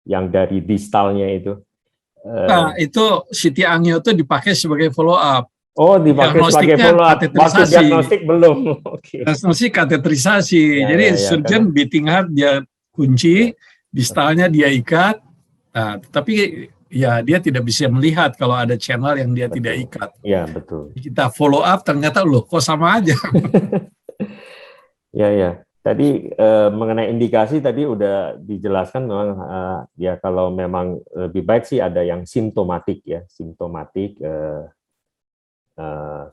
yang dari distalnya itu. Nah, itu CT angio itu dipakai sebagai follow up. Oh, dipakai sebagai follow up. Waktu diagnostik belum. Okay. Diagnostik kateterisasi. Jadi surgeon beating heart dia kunci, distalnya dia ikat. Nah, tapi ya dia tidak bisa melihat kalau ada channel yang dia tidak ikat. Iya, betul. Kita follow up ternyata loh kok sama aja. Ya. Tadi mengenai indikasi tadi udah dijelaskan memang ya kalau memang lebih baik sih ada yang simptomatik ya,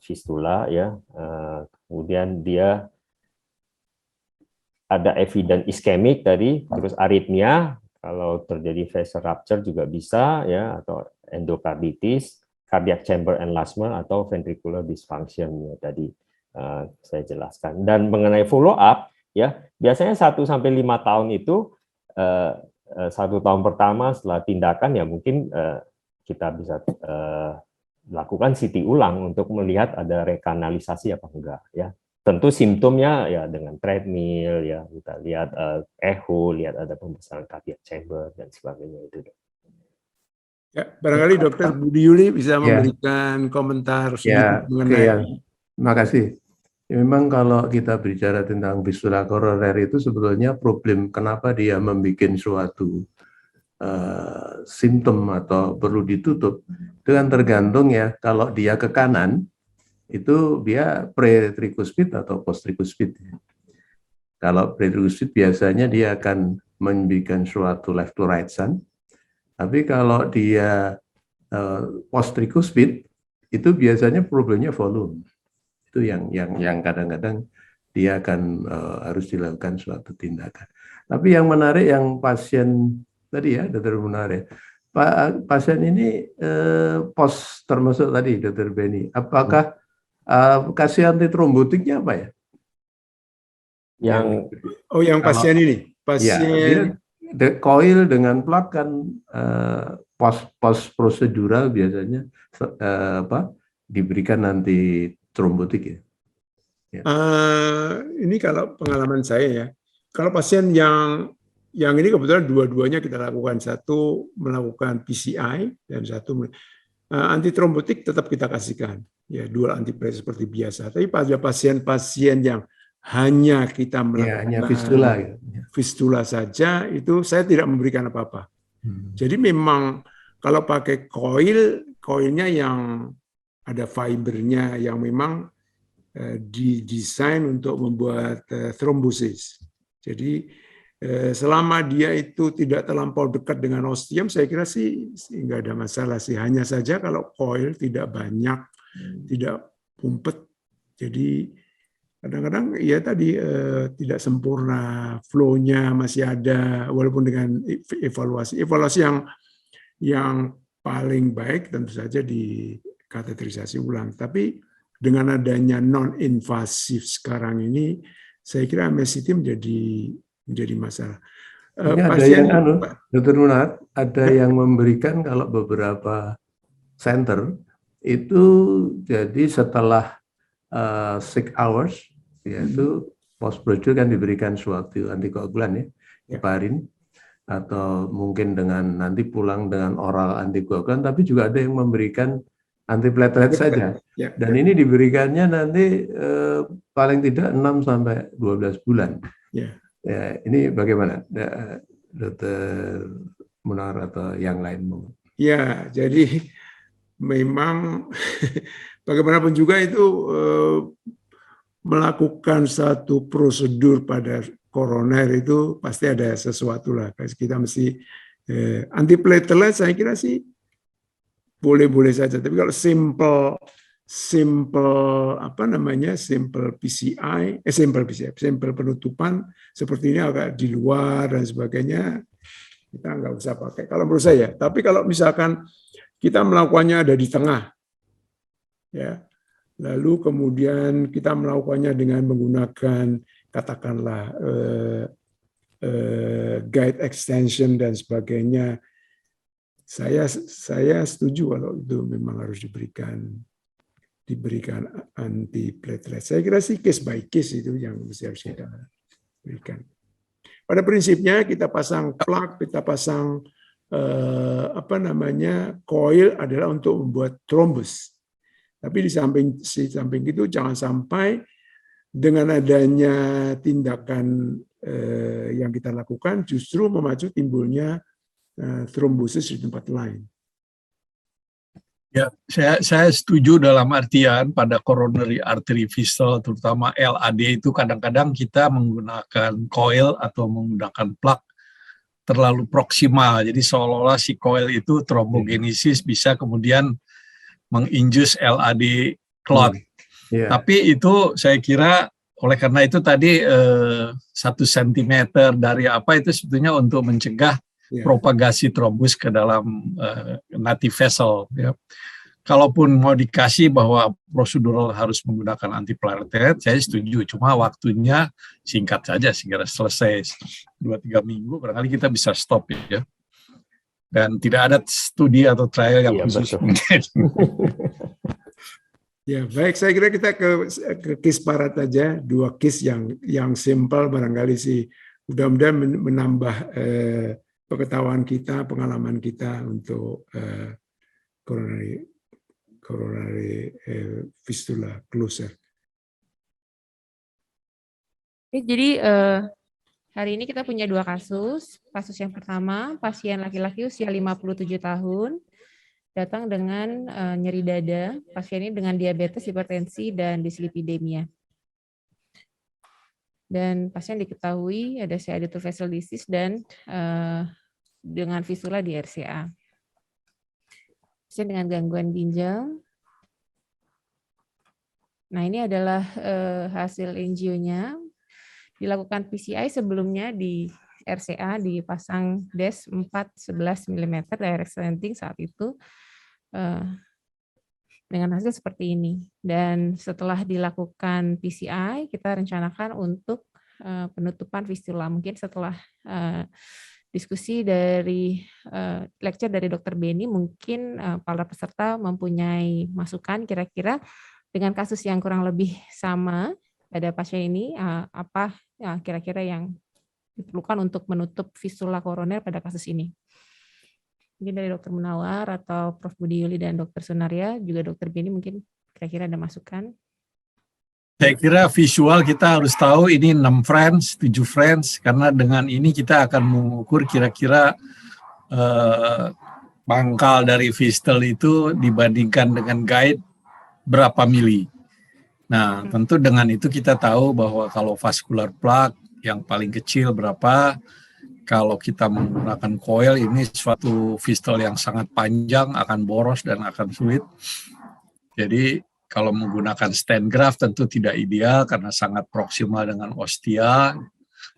fistula ya, kemudian dia ada evident ischemic tadi, terus aritmia, kalau terjadi vessel rupture juga bisa ya, atau endokarditis, cardiac chamber enlargement atau ventricular dysfunction ya tadi saya jelaskan. Dan mengenai follow up ya, biasanya 1 sampai 5 tahun itu 1 tahun pertama setelah tindakan ya mungkin kita bisa lakukan CT ulang untuk melihat ada rekanalisasi apa enggak ya. Tentu simptomnya ya dengan treadmill ya, kita lihat echo, lihat ada pembesaran cardiac chamber dan sebagainya itu. Ya, barangkali Dokter Budi Yuli bisa memberikan komentar sedikit mengenai. Terima kasih. Ya, memang kalau kita bicara tentang fistula koroner itu sebetulnya problem kenapa dia membuat suatu simptom atau perlu ditutup itu kan tergantung ya, kalau dia ke kanan itu dia pre-tricuspid atau post-tricuspid. Kalau pre-tricuspid biasanya dia akan membuat suatu left to right shunt, tapi kalau dia post-tricuspid itu biasanya problemnya volume. Itu yang kadang-kadang dia akan harus dilakukan suatu tindakan. Tapi yang menarik yang pasien tadi ya, Dr. Munawar, pasien ini post termasuk tadi Dr. Benny, apakah kasih antitrombotiknya apa ya? Yang pasien ini, pasien ya, coil dengan plak kan post prosedural biasanya diberikan anti trombotik ya. Ini kalau pengalaman saya ya, kalau pasien yang ini kebetulan dua-duanya kita lakukan, satu melakukan PCI dan satu antitrombotik tetap kita kasihkan ya, dual antiplatelet seperti biasa. Tapi pada pasien-pasien yang hanya kita melakukan fistula saja, itu saya tidak memberikan apa-apa. Jadi memang kalau pakai koilnya yang ada fibernya yang memang didesain untuk membuat trombosis. Jadi selama dia itu tidak terlampau dekat dengan ostium, saya kira sih nggak ada masalah sih. Hanya saja kalau coil tidak banyak, tidak pumpet, jadi kadang-kadang ya tadi tidak sempurna, flow-nya masih ada, walaupun dengan evaluasi yang paling baik tentu saja di kateterisasi ulang. Tapi dengan adanya non-invasif sekarang ini, saya kira MSCT menjadi masalah. Ada yang Dr. Munawar, ada yang memberikan kalau beberapa center itu jadi setelah 6 hours, yaitu post procedure kan diberikan suatu antikoagulan ya, heparin, atau mungkin dengan nanti pulang dengan oral antikoagulan, tapi juga ada yang memberikan antiplatelet saja. Dan ini diberikannya nanti paling tidak 6 sampai 12 bulan. Ya, ini bagaimana, Dokter Munawar atau yang lain? Ya, jadi memang bagaimanapun juga itu melakukan satu prosedur pada koroner itu pasti ada sesuatu lah. Kita mesti antiplatelet saya kira sih boleh-boleh saja. Tapi kalau simple simple penutupan seperti ini agak di luar dan sebagainya, kita nggak usah pakai kalau menurut saya. Tapi kalau misalkan kita melakukannya ada di tengah, ya, lalu kemudian kita melakukannya dengan menggunakan katakanlah guide extension dan sebagainya, saya setuju kalau itu memang harus diberikan antiplatelet. Saya kira sih case by case itu yang harus kita berikan. Pada prinsipnya kita pasang plug, kita pasang coil adalah untuk membuat trombus. Tapi di samping itu jangan sampai dengan adanya tindakan yang kita lakukan justru memacu timbulnya trombosis di tempat lain. Ya, saya setuju dalam artian pada coronary artery fistula, terutama LAD itu kadang-kadang kita menggunakan coil atau menggunakan plug terlalu proksimal. Jadi seolah-olah si coil itu trombogenesis bisa kemudian menginjus LAD clot. Tapi itu saya kira oleh karena itu tadi 1 cm dari apa itu sebetulnya untuk mencegah propagasi trombus ke dalam native vessel. Ya. Kalaupun mau dikasih bahwa prosedural harus menggunakan antiplatelet, saya setuju. Cuma waktunya singkat saja, segera selesai 2-3 minggu, barangkali kita bisa stop ya. Dan tidak ada studi atau trial yang khusus. Ya, baik. Saya kira kita ke case parat aja, 2 case yang simple barangkali sih. Mudah-mudahan menambah pengetahuan kita, pengalaman kita untuk coronary fistula closure. Jadi hari ini kita punya 2 kasus. Kasus yang pertama, pasien laki-laki usia 57 tahun, datang dengan nyeri dada. Pasien ini dengan diabetes, hipertensi, dan dislipidemia. Dan pasien diketahui ada C-adductor vessel disease dan dengan fistula di RCA. Pasien dengan gangguan ginjal. Nah, ini adalah hasil angio-nya. Dilakukan PCI sebelumnya di RCA, dipasang DES 4-11 mm direct stenting saat itu dengan hasil seperti ini. Dan setelah dilakukan PCI, kita rencanakan untuk penutupan fistula. Mungkin setelah diskusi dari lecture dari Dr. Benny, mungkin para peserta mempunyai masukan kira-kira dengan kasus yang kurang lebih sama pada pasien ini, apa kira-kira yang diperlukan untuk menutup fistula koroner pada kasus ini. Mungkin dari Dr. Munawar atau Prof. Budi Yuli dan Dr. Sunaria, juga Dr. Benny mungkin kira-kira ada masukan. Saya kira visual kita harus tahu ini 6 French, 7 French, karena dengan ini kita akan mengukur kira-kira pangkal dari fistel itu dibandingkan dengan guide berapa mili. Nah, tentu dengan itu kita tahu bahwa kalau vascular plug yang paling kecil berapa, kalau kita menggunakan coil ini suatu fistel yang sangat panjang, akan boros dan akan sulit. Jadi kalau menggunakan stent graft tentu tidak ideal karena sangat proksimal dengan ostia.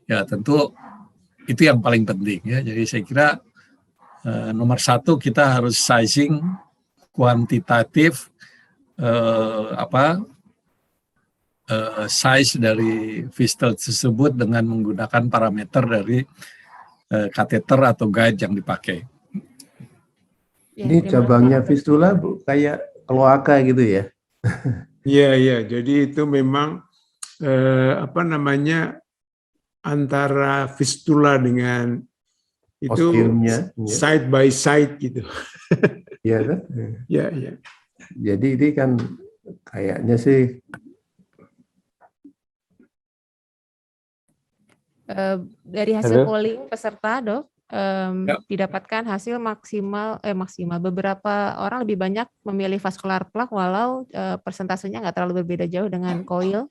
Ya tentu itu yang paling penting ya. Jadi saya kira nomor 1 kita harus sizing kuantitatif size dari fistel tersebut dengan menggunakan parameter dari kateter atau guide yang dipakai. Ya, Ini terima cabangnya kasih. fistula Bu, kayak kloaka gitu ya. Iya, iya. Jadi itu memang apa namanya, antara fistula dengan itu Ostiumnya, ya. side by side gitu. Iya kan? Ya, ya. Jadi ini kan kayaknya sih Dari hasil Halo? polling peserta, Dok, Ya. didapatkan hasil maksimal beberapa orang lebih banyak memilih vascular plaque walau persentasenya nggak terlalu berbeda jauh dengan coil.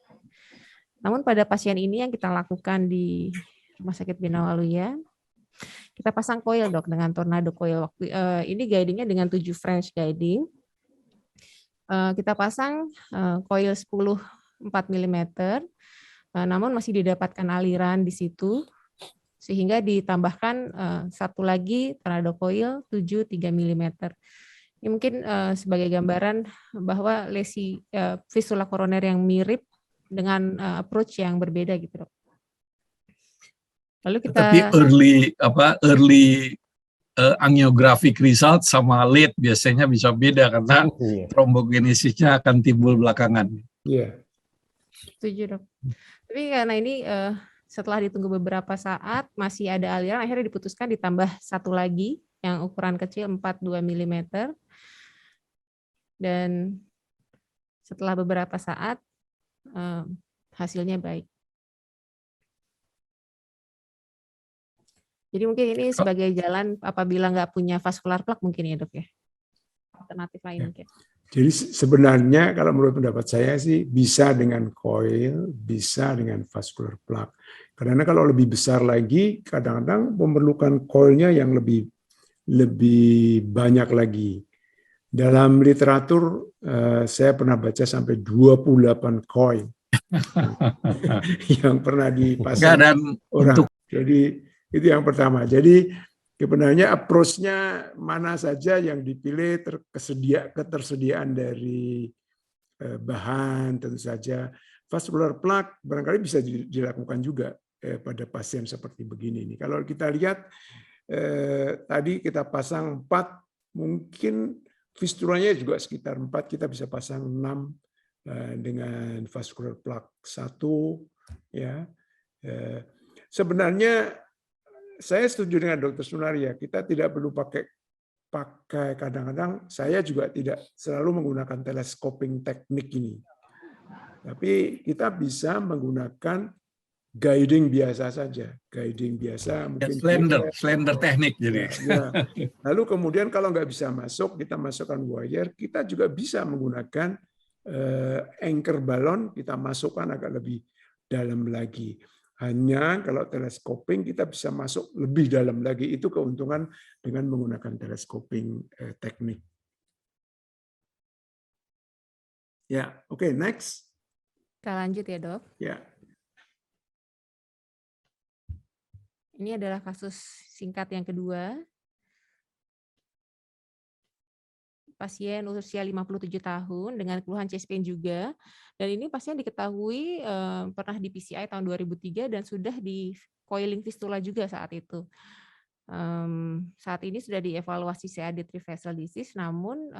Namun pada pasien ini yang kita lakukan di Rumah Sakit Bina Waluya, kita pasang coil, Dok, dengan tornado coil. Ini guidingnya dengan 7 French guiding. Kita pasang coil 10 4 mm, namun masih didapatkan aliran di situ, sehingga ditambahkan satu lagi tornado coil 7 3 mm. Ini mungkin sebagai gambaran bahwa lesi fistula koroner yang mirip dengan approach yang berbeda gitu, Dok. Lalu kita Tapi early angiographic result sama late biasanya bisa beda karena Iya. trombogenesisnya akan timbul belakangan. Iya. setuju, Dok. Tapi karena ini setelah ditunggu beberapa saat masih ada aliran, akhirnya diputuskan ditambah satu lagi yang ukuran kecil 42 mm. Dan setelah beberapa saat hasilnya baik. Jadi mungkin ini sebagai jalan apabila nggak punya vascular plaque mungkin ya, Dok, ya. Alternatif lain mungkin. Jadi sebenarnya kalau menurut pendapat saya sih bisa dengan coil, bisa dengan vascular plaque. Karena kalau lebih besar lagi, kadang-kadang memerlukan coilnya yang lebih banyak lagi. Dalam literatur saya pernah baca sampai 28 coil yang pernah dipasang Dan orang. Jadi itu yang pertama. Jadi sebenarnya approach-nya mana saja yang dipilih, ketersediaan dari bahan tentu saja. Vascular plaque barangkali bisa dilakukan juga pada pasien seperti begini. Kalau kita lihat tadi kita pasang 4, mungkin fistulanya juga sekitar 4, kita bisa pasang 6 dengan vascular plaque 1. Ya. Sebenarnya saya setuju dengan Dr. Sunaria, kita tidak perlu pakai kadang-kadang saya juga tidak selalu menggunakan telescoping teknik ini. Tapi kita bisa menggunakan guiding biasa saja, guiding biasa mungkin slender teknik jadi. Ya. Lalu kemudian kalau nggak bisa masuk, kita masukkan wire, kita juga bisa menggunakan anchor balon, kita masukkan agak lebih dalam lagi. Hanya kalau telescoping kita bisa masuk lebih dalam lagi. Itu keuntungan dengan menggunakan telescoping teknik. Ya, oke, next. Kita lanjut ya, Dok. Ya. Ini adalah kasus singkat yang kedua. Pasien usia 57 tahun dengan keluhan chest pain juga. Dan ini pasien diketahui pernah di PCI tahun 2003 dan sudah di coiling fistula juga saat itu. Saat ini sudah dievaluasi CAD trivessel disease, namun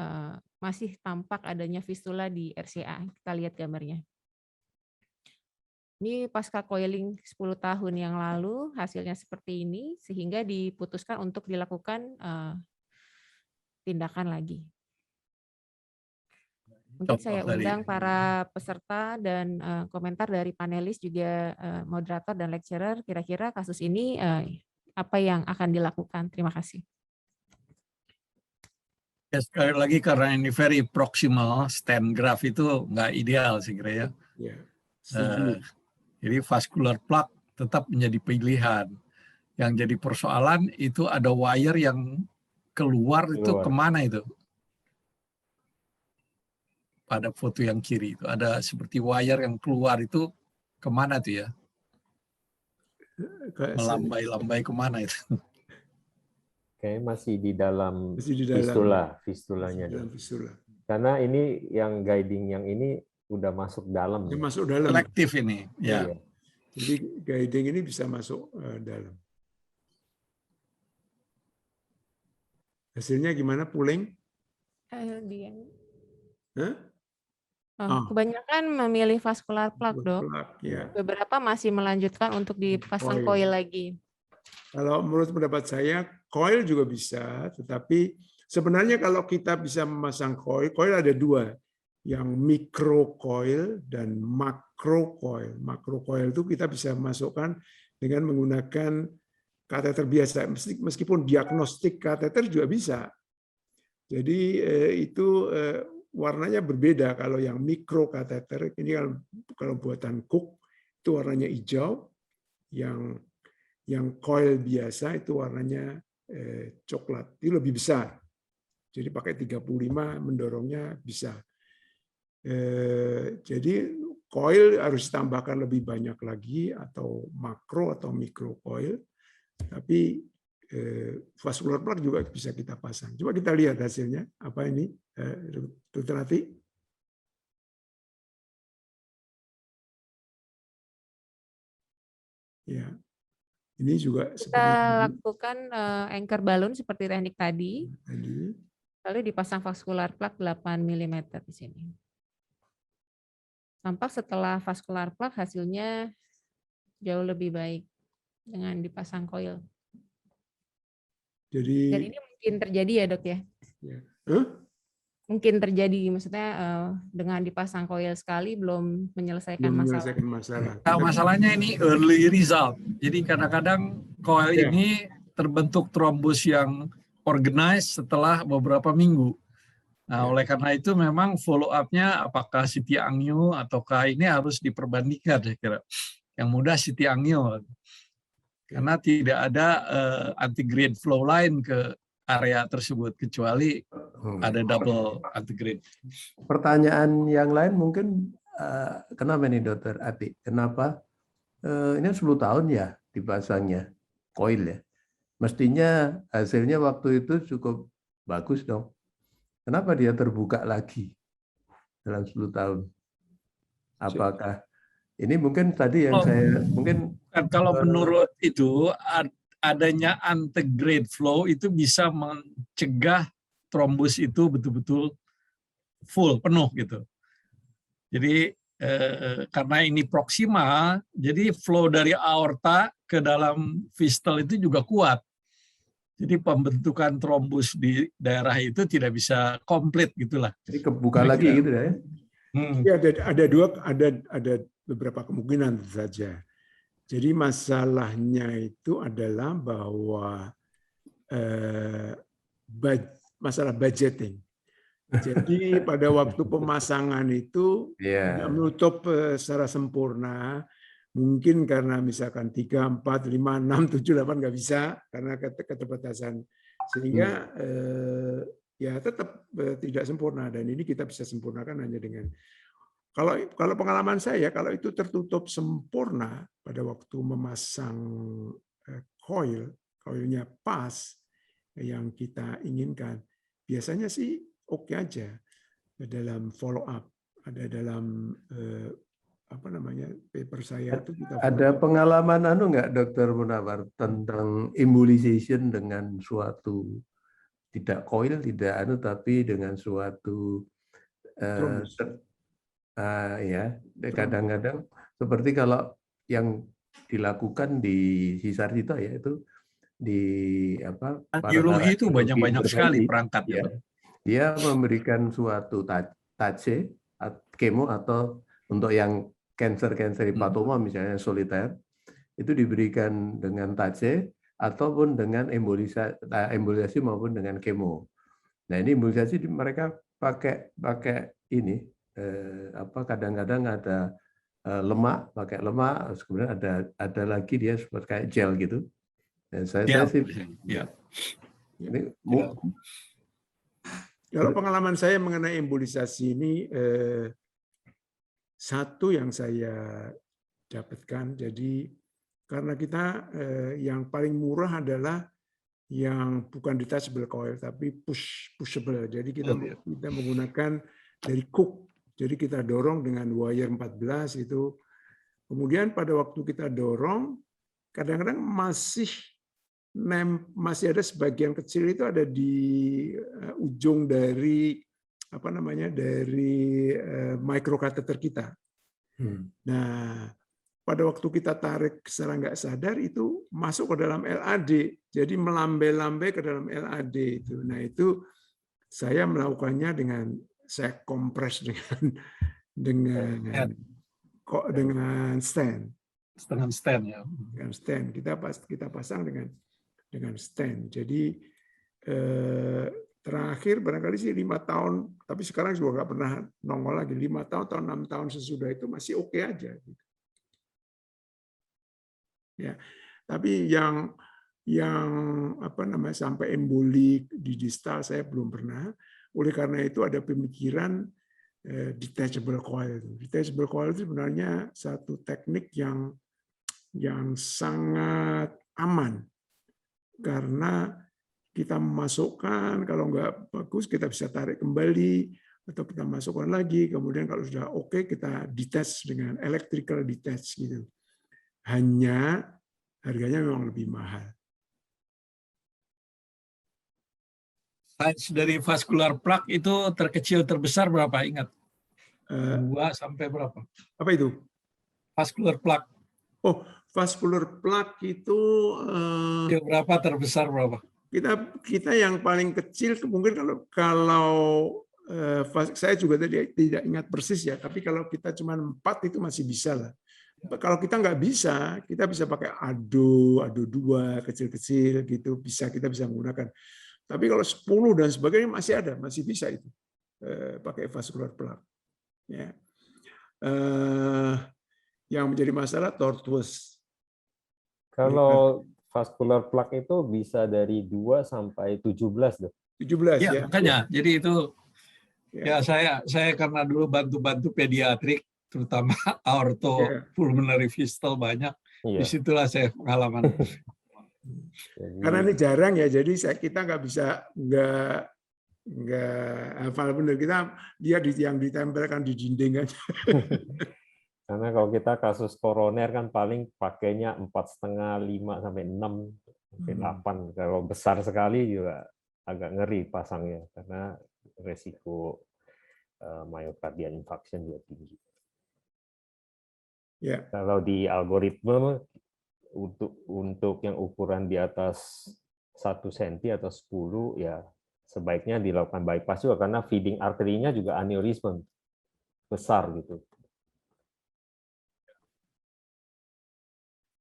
masih tampak adanya fistula di RCA. Kita lihat gambarnya. Ini pasca coiling 10 tahun yang lalu, hasilnya seperti ini, sehingga diputuskan untuk dilakukan tindakan lagi. Mungkin saya undang para peserta dan komentar dari panelis juga moderator dan lecturer, kira-kira kasus ini apa yang akan dilakukan. Terima kasih. Ya, sekali lagi karena ini very proximal, stent graft itu nggak ideal sih kira ya. Ya, jadi vascular plaque tetap menjadi pilihan. Yang jadi persoalan itu ada wire yang keluar itu kemana itu? Pada foto yang kiri itu ada seperti wire yang keluar itu kemana tuh ya? Melambai-lambai kemana itu? Kayak masih di dalam fistulanya. Dalam fistula. Karena ini yang guiding yang ini udah masuk dalam. Ya, masuk dalam. Selektif ini, ya. Jadi guiding ini bisa masuk dalam. Hasilnya gimana, Puling? Dia Hah? Ah, kebanyakan memilih vascular plug, Dok. plug, ya. Beberapa masih melanjutkan untuk dipasang coil lagi. Kalau menurut pendapat saya, coil juga bisa, tetapi sebenarnya kalau kita bisa memasang coil ada dua, yang micro coil dan macro coil. Macro coil itu kita bisa masukkan dengan menggunakan kateter biasa, meskipun diagnostik kateter juga bisa. Jadi itu warnanya berbeda. Kalau yang micro kateter ini kalau buatan Cook itu warnanya hijau, yang coil biasa itu warnanya coklat. Itu lebih besar. Jadi pakai 35 mendorongnya bisa. Jadi coil harus ditambahkan lebih banyak lagi, atau makro atau mikro coil. Tapi vascular plug juga bisa kita pasang. Coba kita lihat hasilnya. Apa ini, Dr. Ati? Ya, ini juga kita lakukan anchor balloon seperti teknik tadi. Lalu dipasang vascular plug 8 mm di sini. Tampak setelah vascular plug hasilnya jauh lebih baik dengan dipasang coil. Jadi, dan ini mungkin terjadi ya, Dok ya? Mungkin terjadi, maksudnya dengan dipasang coil sekali belum menyelesaikan masalah. Nah, masalahnya ini early result. Jadi kadang-kadang coil ini terbentuk trombus yang organized setelah beberapa minggu. Nah, oleh karena itu memang follow up-nya apakah CT angio ataukah ini harus diperbandingkan, saya kira. Yang mudah CT angio. Karena tidak ada antigrade flow line ke area tersebut, kecuali ada double antigrade. Pertanyaan yang lain mungkin, kenapa nih Dokter Ati? Kenapa ini 10 tahun ya dipasangnya coil ya? Mestinya hasilnya waktu itu cukup bagus dong. Kenapa dia terbuka lagi dalam 10 tahun? Apakah ini mungkin tadi yang saya mungkin kalau menurut itu adanya antegrade flow itu bisa mencegah trombus itu betul-betul full, penuh gitu. Jadi karena ini proksimal, jadi flow dari aorta ke dalam fistel itu juga kuat. Jadi pembentukan trombus di daerah itu tidak bisa komplit gitulah. Jadi kebuka lagi gitu ya? Ya, ada beberapa kemungkinan saja. Jadi masalahnya itu adalah bahwa masalah budgeting. Jadi pada waktu pemasangan itu tidak menutup secara sempurna. Mungkin karena misalkan 3, 4, 5, 6, 7, 8 nggak bisa karena keterbatasan. Sehingga ya tetap tidak sempurna. Dan ini kita bisa sempurnakan hanya dengan, kalau pengalaman saya, kalau itu tertutup sempurna pada waktu memasang coilnya pas yang kita inginkan, biasanya sih oke aja dalam follow up. Ada dalam paper saya itu kita ada pengalaman nggak Dokter Munawar tentang embolization dengan suatu tidak coil, tidak tapi dengan suatu ya kadang-kadang seperti kalau yang dilakukan di Hisarjito ya itu di biologi itu banyak sekali perangkat ya. Dia memberikan suatu TACE kemo atau untuk yang cancer hepatoma misalnya soliter itu diberikan dengan TACE ataupun dengan embolisasi maupun dengan kemo. Nah ini embolisasi mereka pakai ini kadang-kadang ada lemak, pakai lemak, kemudian ada lagi dia seperti kayak gel gitu. Dan saya sih ini kalau pengalaman saya mengenai embolisasi ini, satu yang saya dapatkan, jadi karena kita yang paling murah adalah yang bukan detachable coil tapi pushable. Jadi kita menggunakan dari Cook. Jadi kita dorong dengan wire 14 itu. Kemudian pada waktu kita dorong, kadang-kadang masih masih ada sebagian kecil itu ada di ujung dari apa namanya dari microcatheter kita. Nah, pada waktu kita tarik secara nggak sadar itu masuk ke dalam LAD, jadi melambai-lambai ke dalam LAD itu. Nah itu saya melakukannya dengan saya kompres dengan stand. Dengan stand ya. Dengan stand kita pasang dengan stand. Jadi terakhir barangkali sih 5 tahun, tapi sekarang juga nggak pernah nongol lagi. 5 tahun atau 6 tahun sesudah itu masih oke aja. Ya, tapi yang apa namanya sampai embolik di distal saya belum pernah. Oleh karena itu ada pemikiran detachable coil. Detachable coil itu sebenarnya satu teknik yang sangat aman karena kita memasukkan, kalau nggak bagus kita bisa tarik kembali atau kita masukkan lagi, kemudian kalau sudah oke kita detach dengan electrical detach gitu. Hanya harganya memang lebih mahal. Size dari vascular plug itu terkecil terbesar berapa, ingat? 2 sampai berapa? Apa itu? Vascular plug. Oh, vascular plug itu berapa, terbesar berapa? Kita yang paling kecil mungkin kalau saya juga tidak ingat persis ya, tapi kalau kita cuma 4 itu masih bisa lah. Kalau kita nggak bisa, kita bisa pakai ado 2 kecil-kecil gitu, kita bisa menggunakan. Tapi kalau 10 dan sebagainya masih bisa itu pakai vascular plug. Ya. Yang menjadi masalah tortuous. Kalau vascular plug itu bisa dari 2 sampai 17 deh. 17 ya. Makanya, jadi itu ya saya karena dulu bantu pediatrik, terutama aorto pulmonary fistula banyak. Disitulah saya pengalaman. Karena ini jarang ya, jadi kita nggak bisa hafal benar. Dia yang ditempelkan di dinding aja. Karena kalau kita kasus koroner kan paling pakainya 4,5, 5 sampai 6 sampai 8. Kalau besar sekali juga agak ngeri pasangnya karena resiko myocardial infarction juga tinggi. Ya. Kalau di algoritma untuk yang ukuran di atas 1 cm atau 10 ya sebaiknya dilakukan bypass juga karena feeding arterinya juga aneurisme besar gitu.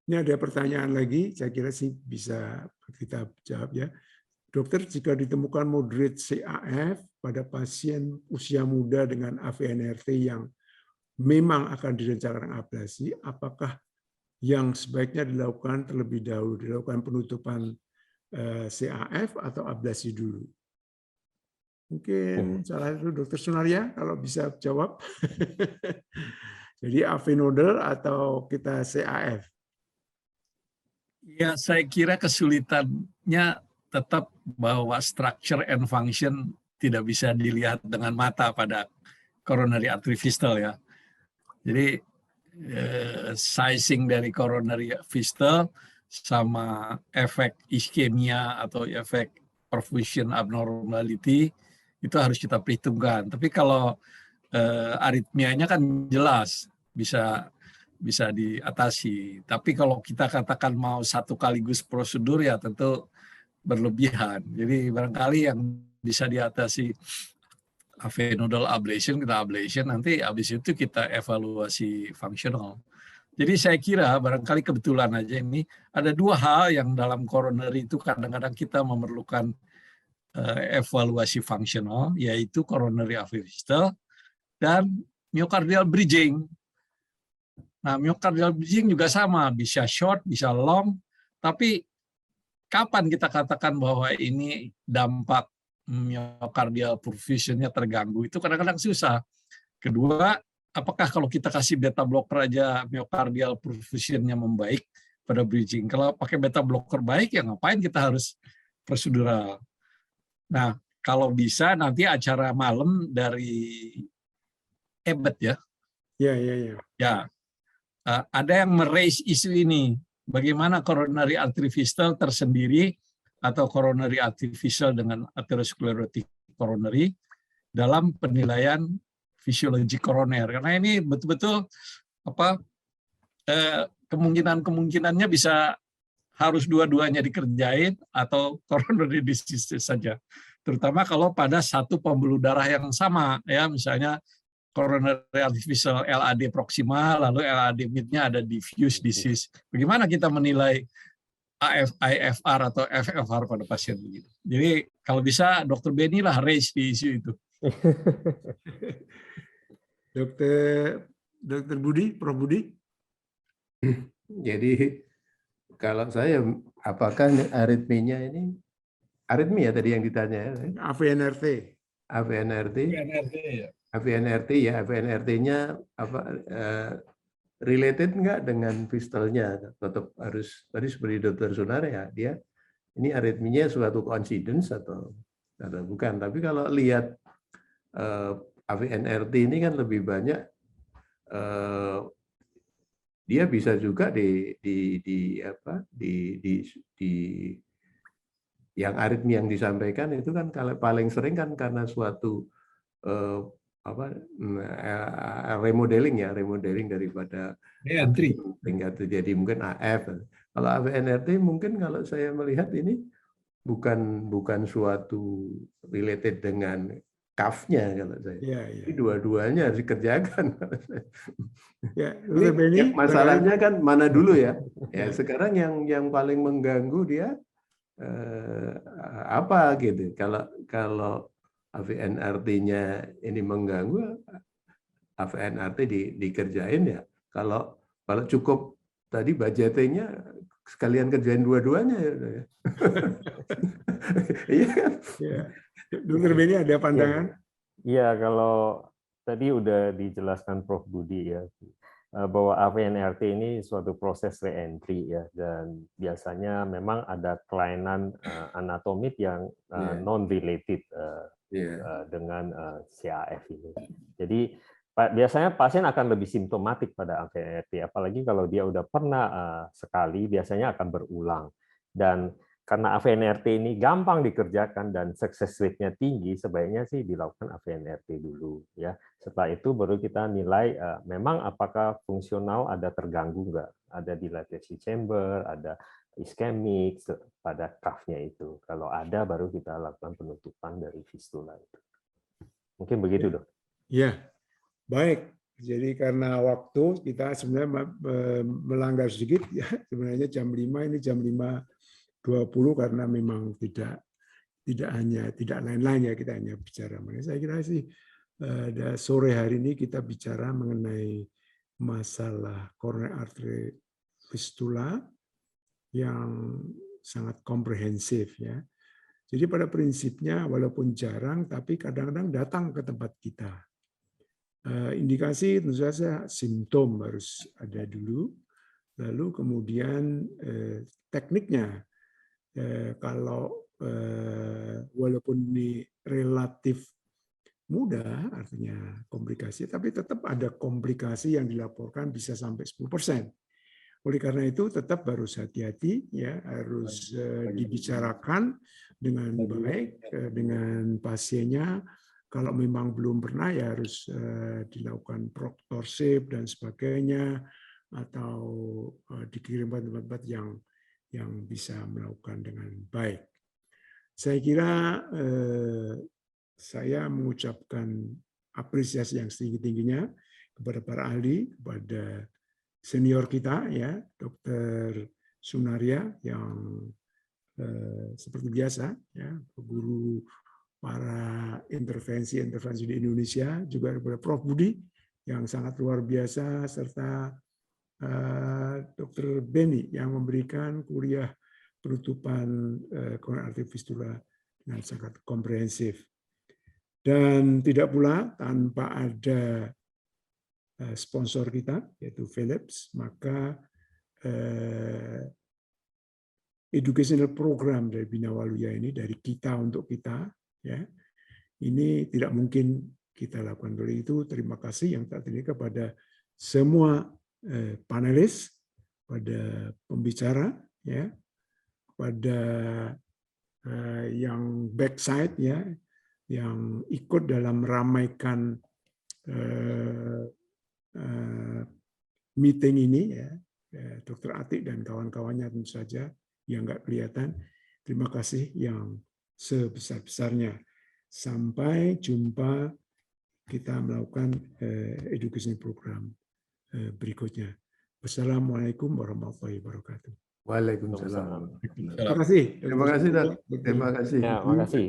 Ini ada pertanyaan lagi, saya kira sih bisa kita jawab ya. Dokter, jika ditemukan moderate CAF pada pasien usia muda dengan AV-NRT yang memang akan direncanakan ablasi, apakah yang sebaiknya dilakukan terlebih dahulu, dilakukan penutupan CAF atau ablasi dulu? Mungkin salah satu Dokter Sunaria kalau bisa jawab. Jadi AV nodal atau kita CAF? Ya, saya kira kesulitannya tetap bahwa structure and function tidak bisa dilihat dengan mata pada coronary artery fistula ya. Jadi sizing dari coronary fistula sama efek iskemia atau efek perfusion abnormality itu harus kita perhitungkan. Tapi kalau aritmianya kan jelas bisa diatasi. Tapi kalau kita katakan mau satu kaligus prosedur ya tentu berlebihan. Jadi barangkali yang bisa diatasi AV nodal ablation, kita ablation, nanti habis itu kita evaluasi fungsional. Jadi saya kira barangkali kebetulan aja ini ada 2 hal yang dalam coronary itu kadang-kadang kita memerlukan evaluasi fungsional, yaitu coronary AV fistula dan myocardial bridging. Nah, myocardial bridging juga sama, bisa short, bisa long, tapi kapan kita katakan bahwa ini dampak myocardial perfusionnya terganggu, itu kadang-kadang susah. Kedua, apakah kalau kita kasih beta blocker aja myocardial perfusionnya membaik pada bridging? Kalau pakai beta blocker baik, ya ngapain kita harus prosedural? Nah, kalau bisa nanti acara malam dari Ebet ya. Ya. Ya. Ada yang meraise isu ini. bagaimana coronary artificial tersendiri atau coronary artificial dengan atherosclerotic coronary dalam penilaian fisiologi koroner, karena ini betul-betul kemungkinannya bisa harus dua-duanya dikerjain atau coronary disease saja, terutama kalau pada satu pembuluh darah yang sama, ya, misalnya coronary artificial LAD proximal, lalu LAD mid-nya ada diffuse disease. Bagaimana kita menilai IFR atau FFR pada pasien begitu? Jadi kalau bisa Dr. Benny lah raise di isu itu. Dokter Budi, Prof. Budi. Jadi kalau saya, apakah aritminya ini, aritmi ya tadi yang ditanya ya? AVNRT. AVNRT. Ya. AVNRT-nya related nggak dengan fistulnya? Tetap harus, tadi seperti Dr. Sunar ya, dia ini aritminya suatu coincidence atau bukan. Tapi kalau lihat AVNRT ini kan lebih banyak, dia bisa juga yang aritmi yang disampaikan itu kan paling sering kan karena suatu remodeling daripada tingkat terjadi mungkin AF. Kalau AVNRT mungkin kalau saya melihat ini bukan suatu related dengan CAF-nya kalau saya. Ya. Jadi dua-duanya harus dikerjakan. Ya, ini masalahnya kan mana dulu ya? Ya sekarang yang paling mengganggu dia apa gitu? Kalau AVNRT-nya ini mengganggu, AVNRT dikerjain ya. Kalau cukup tadi budgetingnya sekalian kerjain dua-duanya ya. Iya kan? Ya. Dokter Benny ada pandangan? Iya, kalau tadi udah dijelaskan Prof. Budi ya, bahwa AVNRT ini suatu proses re-entry ya, dan biasanya memang ada kelainan anatomik yang non-related dengan CAF ini. Jadi biasanya pasien akan lebih simptomatik pada AVNRT, apalagi kalau dia udah pernah sekali, biasanya akan berulang. Dan karena AVNRT ini gampang dikerjakan dan success rate-nya tinggi, sebaiknya sih dilakukan AVNRT dulu ya. Setelah itu baru kita nilai memang apakah fungsional ada terganggu nggak, ada dilatasi chamber, ada iskemik pada cuff-nya itu. Kalau ada baru kita lakukan penutupan dari fistula itu. Mungkin begitu, Dok. Ya, baik. Jadi karena waktu kita sebenarnya melanggar sedikit ya, sebenarnya jam 5 ini jam 5:20 karena memang tidak lain-lain ya, kita hanya bicara. Saya kira sih sore hari ini kita bicara mengenai masalah coronary artery fistula yang sangat komprehensif ya. Jadi pada prinsipnya walaupun jarang tapi kadang-kadang datang ke tempat kita. Indikasi tentu saja simptom harus ada dulu, lalu kemudian tekniknya. Kalau walaupun ini relatif mudah, artinya komplikasi, tapi tetap ada komplikasi yang dilaporkan bisa sampai 10%. Oleh karena itu tetap harus hati-hati, ya, harus dibicarakan dengan baik dengan pasiennya. Kalau memang belum pernah ya harus dilakukan proctorship dan sebagainya, atau dikirimkan tempat-tempat yang bisa melakukan dengan baik. Saya kira saya mengucapkan apresiasi yang setinggi-tingginya kepada para ahli, kepada senior kita ya, Dr. Sunaria yang seperti biasa ya, guru para intervensi di Indonesia, juga kepada Prof. Budi yang sangat luar biasa, serta Dr. Benny yang memberikan kuliah penutupan coronary artery fistula dengan sangat komprehensif. Dan tidak pula tanpa ada sponsor kita, yaitu Philips, maka educational program dari Bina Waluya ini, dari kita untuk kita, ya, ini tidak mungkin kita lakukan. Oleh itu, terima kasih yang tak terdiri kepada semua panelis, pada pembicara, ya, pada yang backside, ya, yang ikut dalam meramaikan meeting ini, ya, Dr. Atik dan kawan-kawannya tentu saja yang nggak kelihatan. Terima kasih yang sebesar-besarnya. Sampai jumpa kita melakukan education program berikutnya. Wassalamualaikum warahmatullahi wabarakatuh. Waalaikumsalam. Terima kasih. Terima kasih, Dok. Terima kasih. Ya, makasih.